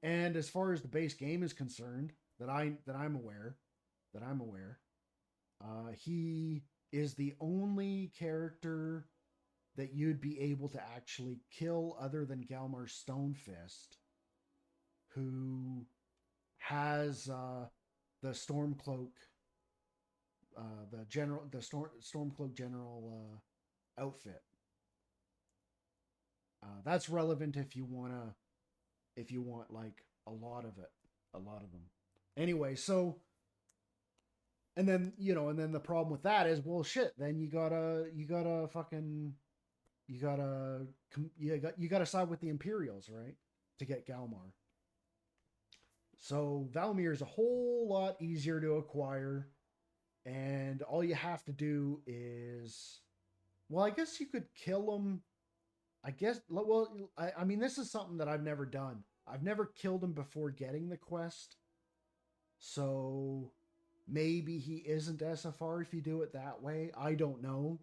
And as far as the base game is concerned, that I'm aware, he is the only character that you'd be able to actually kill other than Galmar Stonefist, who has the Stormcloak the Stormcloak general outfit. That's relevant if you want like a lot of them. Anyway, so and then and then the problem with that is, well, shit. Then you gotta side with the Imperials, right, to get Galmar. So Valmir is a whole lot easier to acquire, and all you have to do is, well, I guess you could kill him. I guess, well, I mean, this is something that I've never done. I've never killed him before getting the quest, so maybe he isn't SFR if you do it that way. I don't know.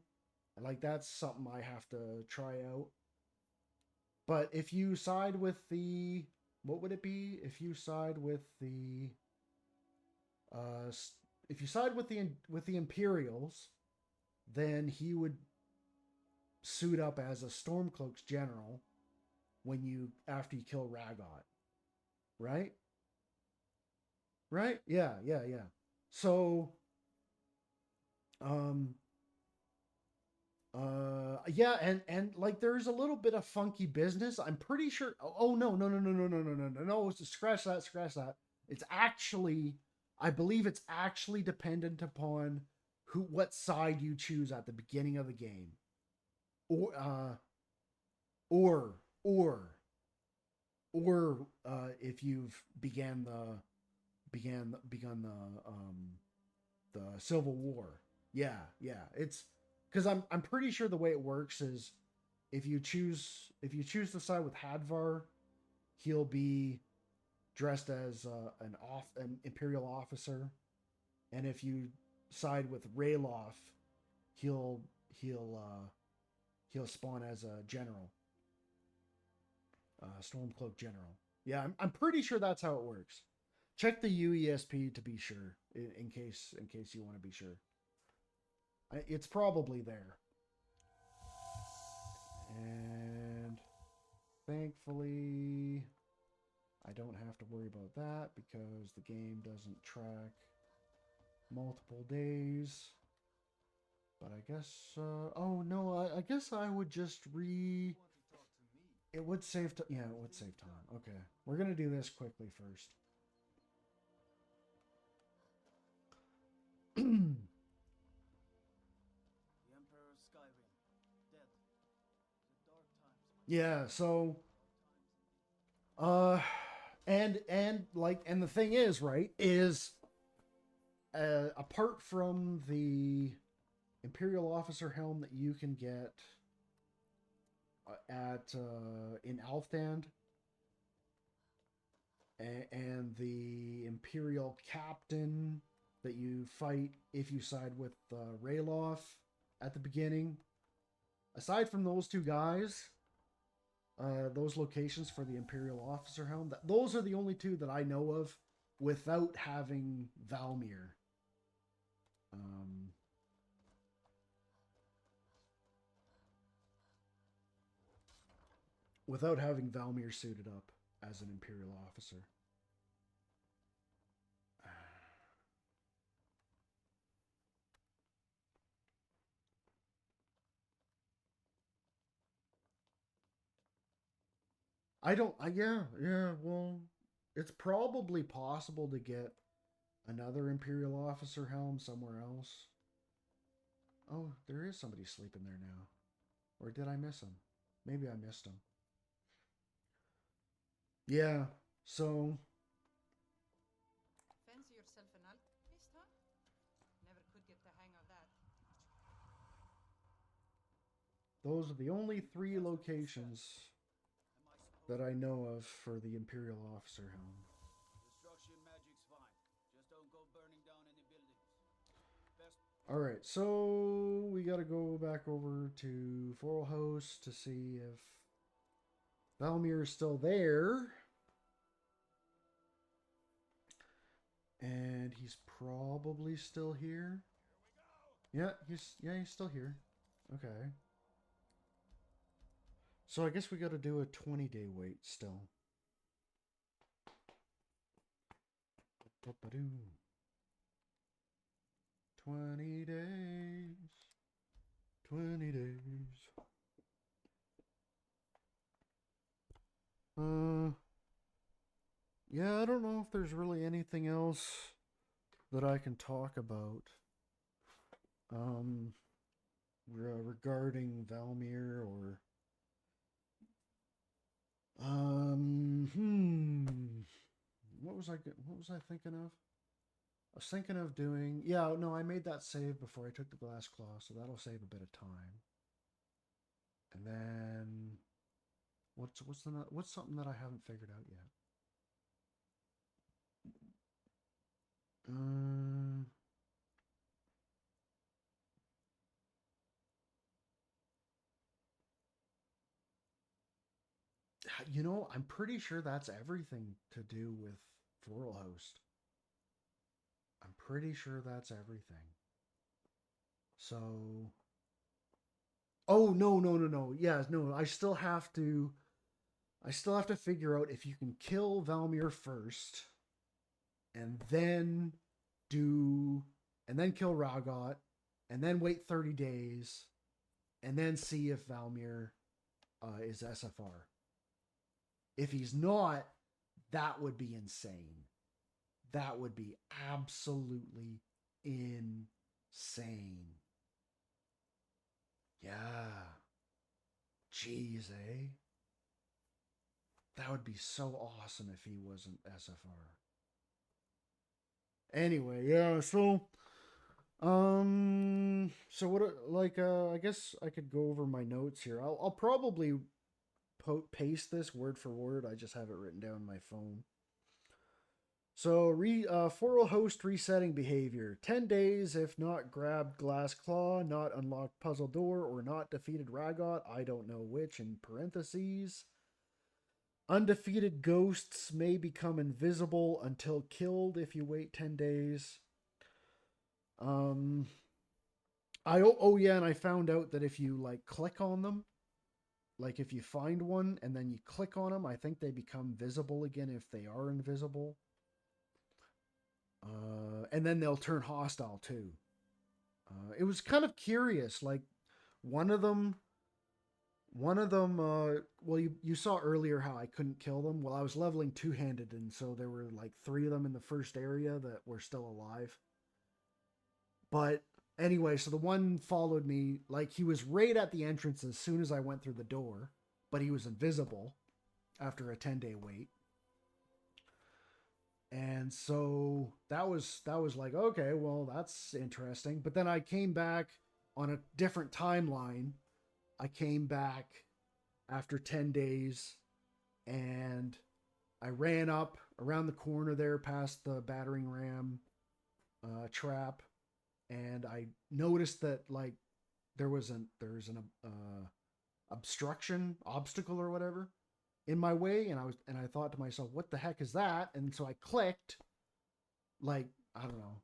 Like, that's something I have to try out. But if you side with the, what would it be? If you side with the, Imperials, then he would suit up as a Stormcloak's general after you kill Rahgot, right? Right? Yeah. So, yeah, and like there's a little bit of funky business. I'm pretty sure. Oh no! Scratch that. It's actually, I believe it's actually dependent upon what side you choose at the beginning of the game, or if you've begun the Civil War. Yeah. It's because I'm pretty sure the way it works is if you choose to side with Hadvar, he'll be dressed as an Imperial officer, and if you side with Rayloff, he'll spawn as a general, Stormcloak general. Yeah, I'm pretty sure that's how it works. Check the UESP to be sure, in case you want to be sure. It's probably there. And thankfully, I don't have to worry about that because the game doesn't track multiple days. But I guess, oh no, I guess I would just it would save time. Yeah, it would save time. Okay, we're gonna do this quickly first. The Emperor of Skyrim, dead. The dark times. Yeah, so and the thing is, right, is apart from the Imperial officer helm that you can get in Alfdand, and the Imperial captain that you fight if you side with Rayloff at the beginning. Aside from those two guys, those locations for the Imperial officer helm, those are the only two that I know of without having Valmir. Without having Valmir suited up as an Imperial officer. Yeah, well, it's probably possible to get another Imperial officer helm somewhere else. Oh, there is somebody sleeping there now. Or did I miss him? Maybe I missed him. Yeah, so... Fancy yourself an alchemist, huh? Never could get the hang of that. Those are the only 3 locations that I know of for the Imperial officer helm. Destruction magic's fine. Just don't go burning down any buildings. Alright, so we gotta go back over to Forelhost to see if Valmir is still there. And he's probably still here. Yeah, he's still here. Okay. So I guess we gotta do a 20-day wait still. 20 days. 20 days. Yeah, I don't know if there's really anything else that I can talk about. Regarding Valmir or what was I thinking of? I was thinking of doing, yeah, no, I made that save before I took the glass claw, so that'll save a bit of time. And then what's something that I haven't figured out yet? You know, I'm pretty sure that's everything to do with Forelhost. I'm pretty sure that's everything. So, oh no. Yeah, no, I still have to figure out if you can kill Valmir first and then do and then kill Rahgot and then wait 30 days and then see if Valmir is SFR. If he's not, that would be insane. That would be absolutely insane. Yeah. Jeez, eh? That would be so awesome if he wasn't SFR. Anyway, yeah, so what, like, I guess I could go over my notes here. I'll probably paste this word for word. I just have it written down on my phone. So, Forelhost resetting behavior. 10 days if not grabbed glass claw, not unlocked puzzle door, or not defeated Rahgot. I don't know which, in parentheses. Undefeated ghosts may become invisible until killed if you wait 10 days. And I found out that if you like click on them, like if you find one and then you click on them, I think they become visible again if they are invisible. And then they'll turn hostile too. It was kind of curious. Like one of them. Well, you saw earlier how I couldn't kill them. Well, I was leveling two-handed, and so there were like 3 of them in the first area that were still alive. But anyway, so the one followed me, like he was right at the entrance as soon as I went through the door, but he was invisible after a 10-day wait. And so that was like, okay, well, that's interesting. But then I came back on a different timeline. I came back after 10 days and I ran up around the corner there past the battering ram trap, and I noticed that like there's an obstacle or whatever in my way, and I thought to myself, what the heck is that? And so I clicked, like, I don't know,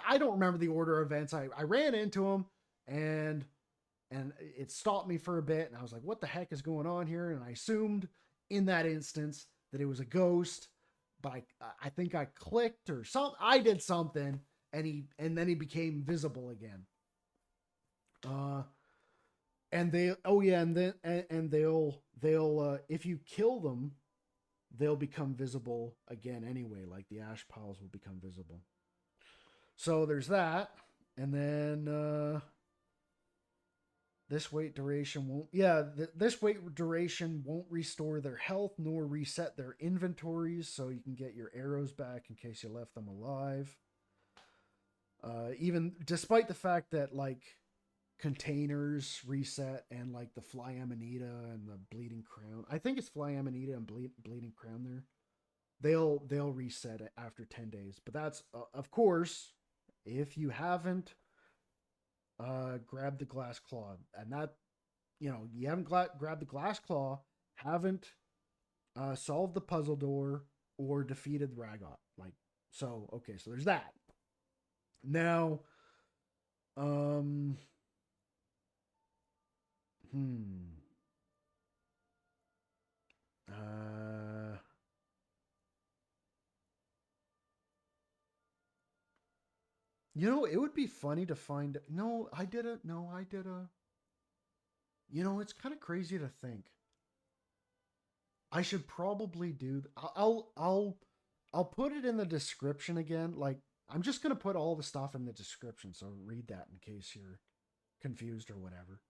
I don't remember the order of events. I ran into him, and it stopped me for a bit, and I was like, what the heck is going on here? And I assumed in that instance that it was a ghost, but I think I clicked or something. I did something, and then he became visible again. And they, oh yeah, and then and they'll if you kill them, they'll become visible again anyway. Like the ash piles will become visible. So there's that, and then this wait duration won't. Yeah, this wait duration won't restore their health nor reset their inventories, so you can get your arrows back in case you left them alive. Even despite the fact that like containers reset and like the fly amanita and the bleeding crown, I think it's fly amanita and bleeding crown there. They'll reset it after 10 days, but that's of course if you haven't grabbed the glass claw, and that, you know, you haven't grabbed the glass claw, haven't solved the puzzle door or defeated Rahgot. Like, so okay, so there's that. Now, um, hmm, uh, You know, it would be funny to find. No, I did a. No, I did a. You know, it's kind of crazy to think. I should probably do. I'll put it in the description again. Like, I'm just gonna put all the stuff in the description, so read that in case you're confused or whatever.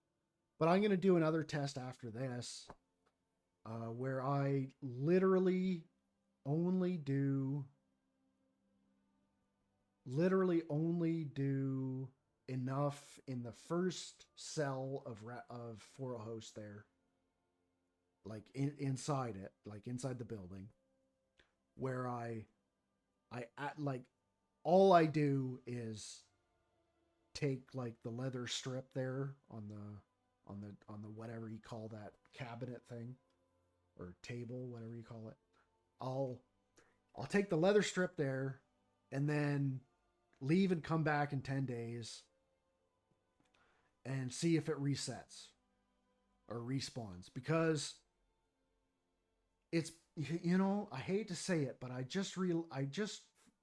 But I'm gonna do another test after this, where I literally only do enough in the first cell of Forelhost there, like inside it, like inside the building, where like all I do is take like the leather strip there on the whatever you call that cabinet thing or table, whatever you call it. I'll take the leather strip there and then leave and come back in 10 days and see if it resets or respawns, because it's, you know, I hate to say it, but I just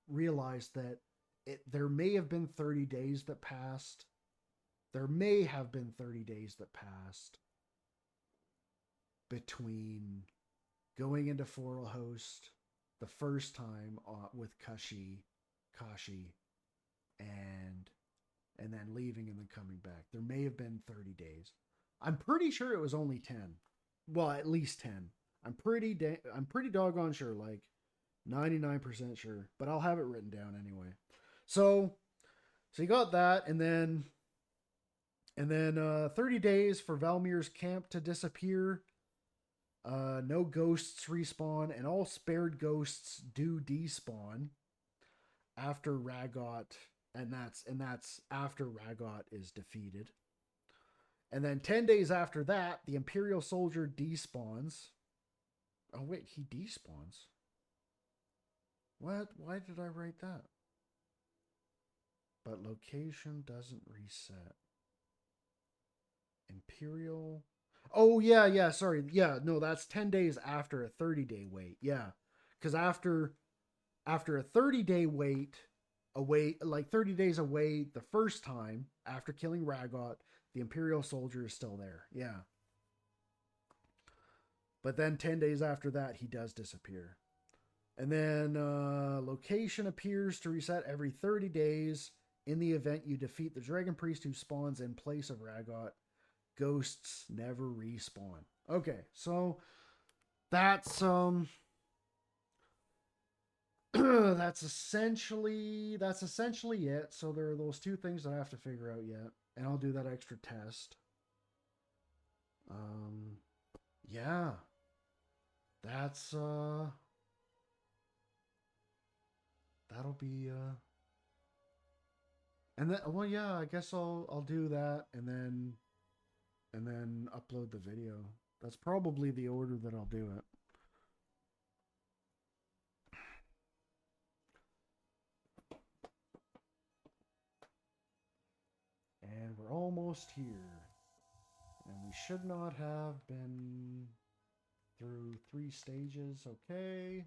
realized that there may have been 30 days that passed. There may have been 30 days that passed between going into Forelhost the first time with Kashi, and then leaving and then coming back. There may have been 30 days. I'm pretty sure it was only 10. Well, at least 10. I'm pretty doggone sure, like 99% sure, but I'll have it written down anyway. So you got that, and then 30 days for Valmir's camp to disappear. No ghosts respawn, and all spared ghosts do despawn after Rahgot, and that's after Rahgot is defeated. And then 10 days after that, the Imperial soldier despawns. Oh wait, he despawns. What? Why did I write that? But location doesn't reset. Imperial. Oh yeah, sorry. Yeah, no, that's 10 days after a 30-day wait. Yeah. Because after a 30-day wait, like 30 days away the first time after killing Rahgot, the Imperial soldier is still there. Yeah. But then 10 days after that, he does disappear. And then location appears to reset every 30 days in the event you defeat the Dragon Priest who spawns in place of Rahgot. Ghosts never respawn. Okay, so that's that's essentially it. So there are those two things that I have to figure out yet, and I'll do that extra test. Yeah. That's that'll be and then, well, yeah, I guess I'll do that and then upload the video. That's probably the order that I'll do it. And we're almost here. And we should not have been through 3 stages. Okay.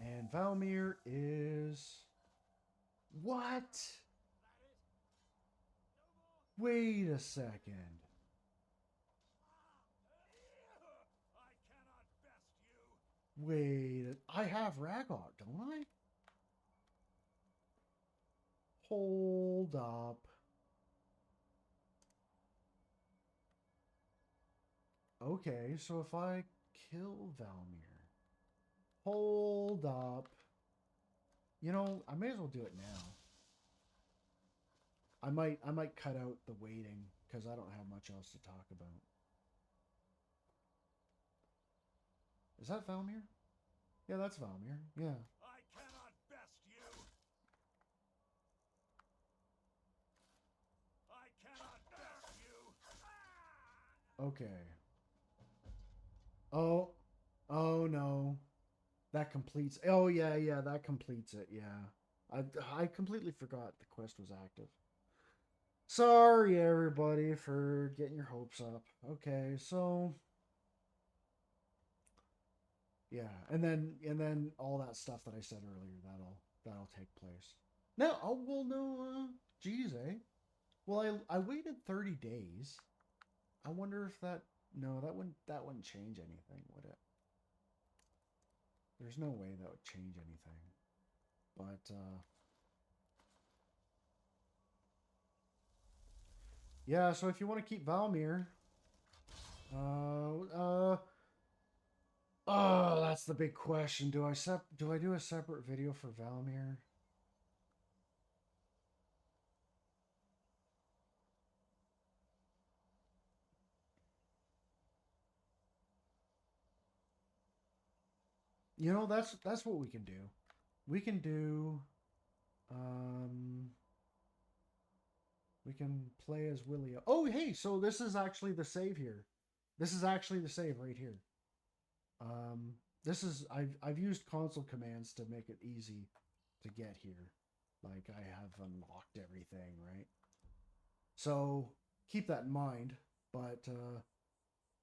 And Valmir is... What? Wait a second. Wait, I have Rahgot, don't I? Hold up. Okay, so if I kill Valmir... Hold up. You know, I may as well do it now. I might cut out the waiting because I don't have much else to talk about. Is that Valmir? Yeah, that's Valmir. Yeah. I cannot best you. I cannot best you. Okay. Oh no. That completes. Oh yeah, that completes it. Yeah. I completely forgot the quest was active. Sorry everybody for getting your hopes up. Okay, so Yeah, and then all that stuff that I said earlier, that'll take place. No, oh well, no, geez, eh? Well, I waited 30 days. I wonder if that no, that wouldn't change anything, would it? There's no way that would change anything. But yeah, so if you want to keep Valmir, oh, that's the big question. Do I do a separate video for Valmir? You know, that's what we can do. We can do we can play as Willie. Oh, hey, so this is actually the save here. This is actually the save right here. This is I've used console commands to make it easy to get here. Like I have unlocked everything, right? So keep that in mind, but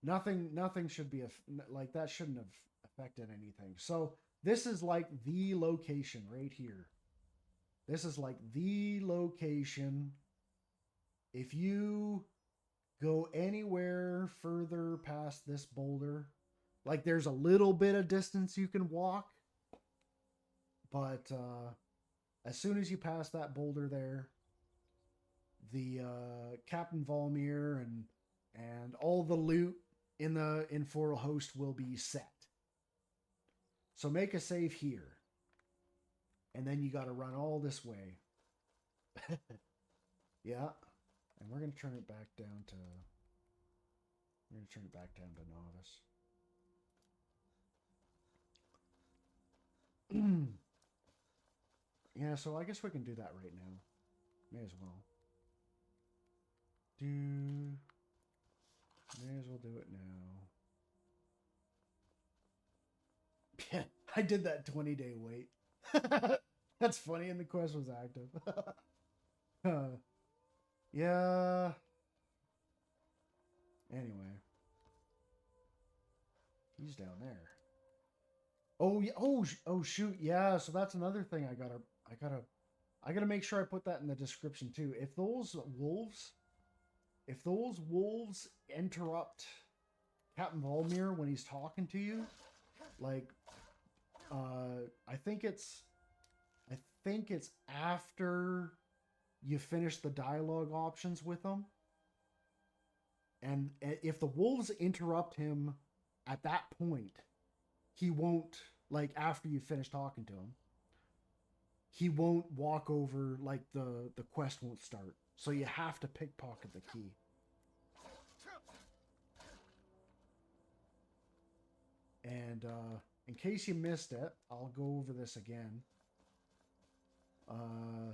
nothing should be like that shouldn't have affected anything. So this is like the location right here. This is like the location. If you go anywhere further past this boulder, like there's a little bit of distance you can walk, but as soon as you pass that boulder there, the Captain Volmir and all the loot in Forelhost will be set. So make a save here, and then you got to run all this way. Yeah, and we're gonna turn it back down to. We're gonna turn it back down to novice. Yeah, so I guess we can do that right now. May as well. May as well do it now. Yeah, I did that 20-day wait. That's funny, and the quest was active. Yeah. Anyway. He's down there. Oh, yeah. Oh, shoot. Yeah, so that's another thing I gotta make sure I put that in the description too. If those wolves interrupt Captain Volmir when he's talking to you, like I think it's after you finish the dialogue options with them. And if the wolves interrupt him at that point, he won't, like after you finish talking to him, he won't walk over, like the quest won't start. So you have to pickpocket the key. And in case you missed it, I'll go over this again.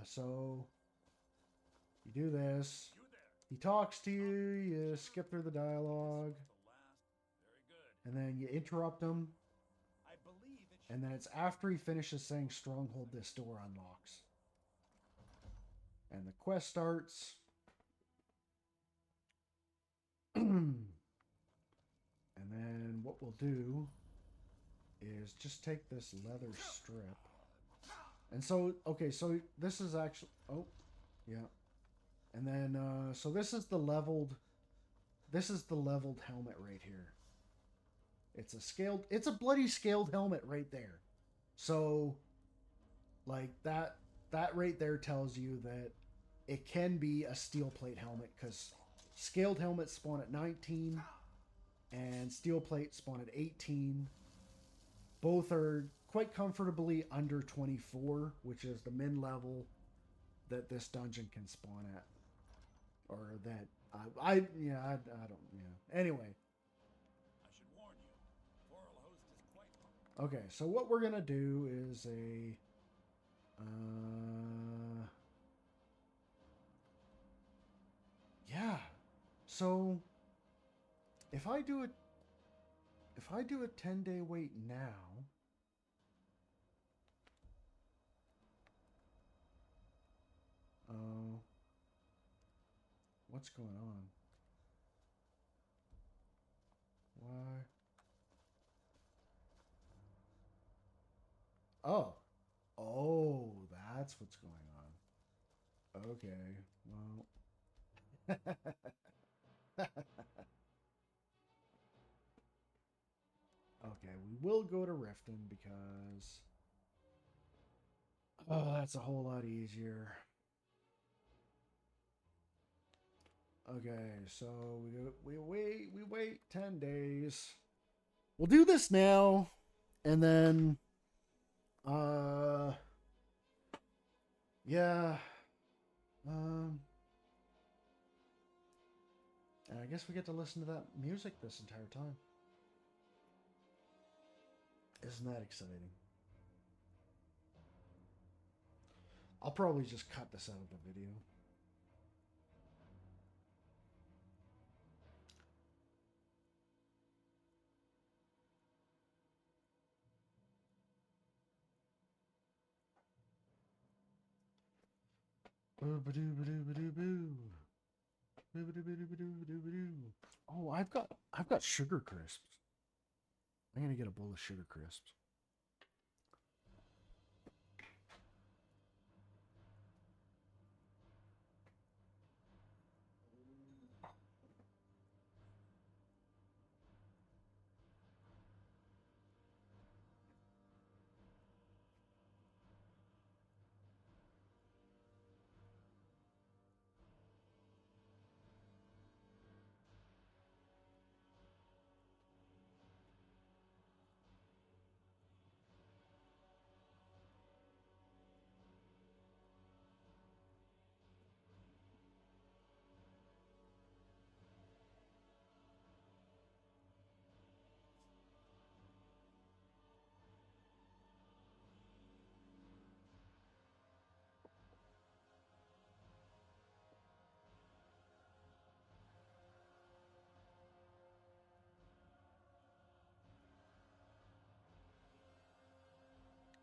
So you do this. He talks to you, you skip through the dialogue, and then you interrupt him. And then it's after he finishes saying Stronghold, this door unlocks. And the quest starts. And then what we'll do is just take this leather strip. And so, okay, so this is actually, oh, yeah. And then, so this is the leveled helmet right here. It's a bloody scaled helmet right there. So, like that right there tells you that it can be a steel plate helmet, because scaled helmets spawn at 19 and steel plate spawn at 18. Both are quite comfortably under 24, which is the min level that this dungeon can spawn at. Or that I don't, yeah. Anyway. I should warn you, Forelhost is quite. Okay, so what we're gonna do is yeah. So if I do a 10-day wait now, what's going on? Why? Oh. Oh, that's what's going on. Okay. Well. Okay, we will go to Riften because oh, that's a whole lot easier. Okay, so we wait 10 days. We'll do this now and then yeah. Um and I guess we get to listen to that music this entire time. Isn't that exciting? I'll probably just cut this out of the video. Oh, I've got sugar crisps. I'm gonna get a bowl of sugar crisps.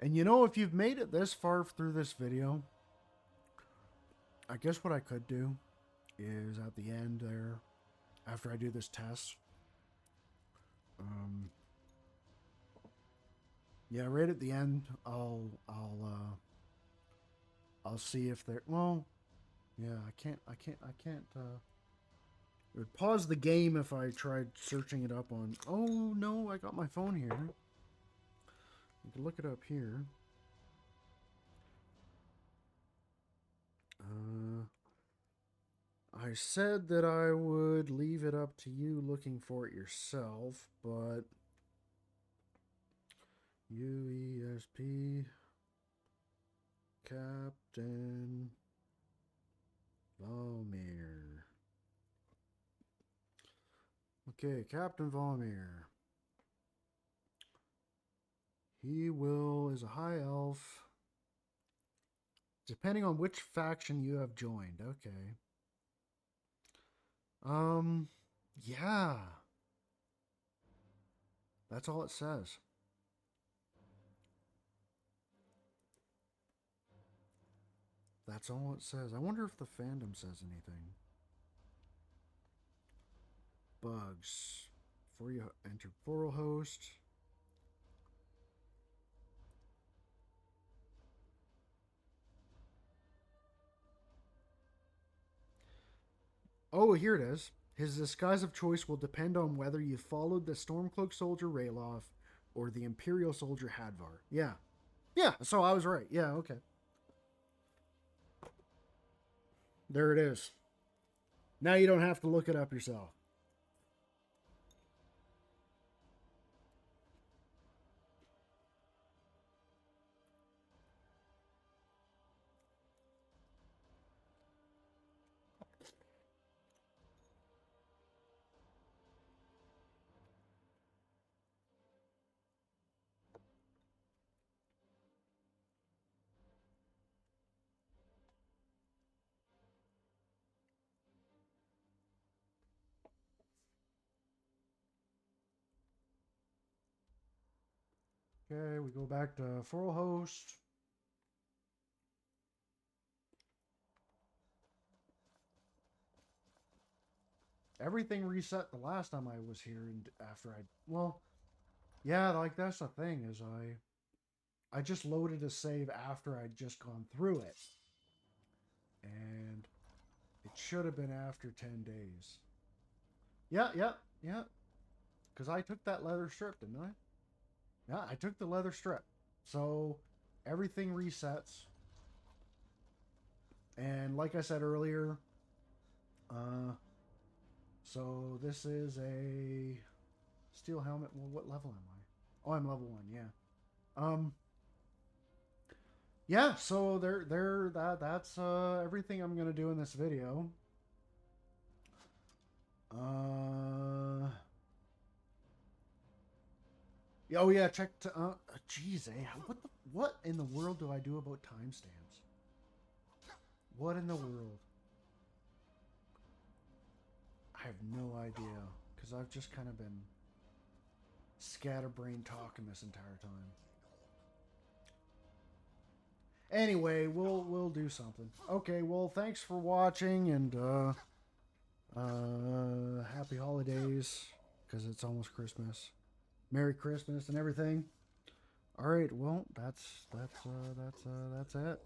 And you know, if you've made it this far through this video, I guess what I could do is at the end there, after I do this test, yeah, right at the end, I'll see if there. Well, yeah, I can't. It would pause the game if I tried searching it up on. Oh no, I got my phone here. You can look it up here. I said that I would leave it up to you looking for it yourself, but UESP Captain Valmir. Okay, Captain Valmir. He is a high elf. Depending on which faction you have joined. Okay. Yeah. That's all it says. That's all it says. I wonder if the fandom says anything. Bugs. Before you enter Forelhost. Oh, here it is. His disguise of choice will depend on whether you followed the Stormcloak soldier Rayloff or the Imperial soldier Hadvar. Yeah. Yeah, so I was right. Yeah, okay. There it is. Now you don't have to look it up yourself. Okay, we go back to Forelhost. Everything reset the last time I was here, and after I, well, yeah, like that's the thing is I just loaded a save after I'd just gone through it. And it should have been after 10 days. Yeah. Because I took that leather strip, didn't I? Yeah, I took the leather strip. So everything resets. And like I said earlier, so this is a steel helmet. Well, what level am I? Oh, I'm level 1, yeah. Yeah, so that's everything I'm gonna do in this video. Oh yeah, check to geez, what in the world do I do about timestamps? What in the world? I have no idea, because I've just kind of been scatterbrained talking this entire time. Anyway, we'll do something. Okay, well, thanks for watching, and happy holidays, because it's almost Christmas. Merry Christmas and everything. All right, well, that's it.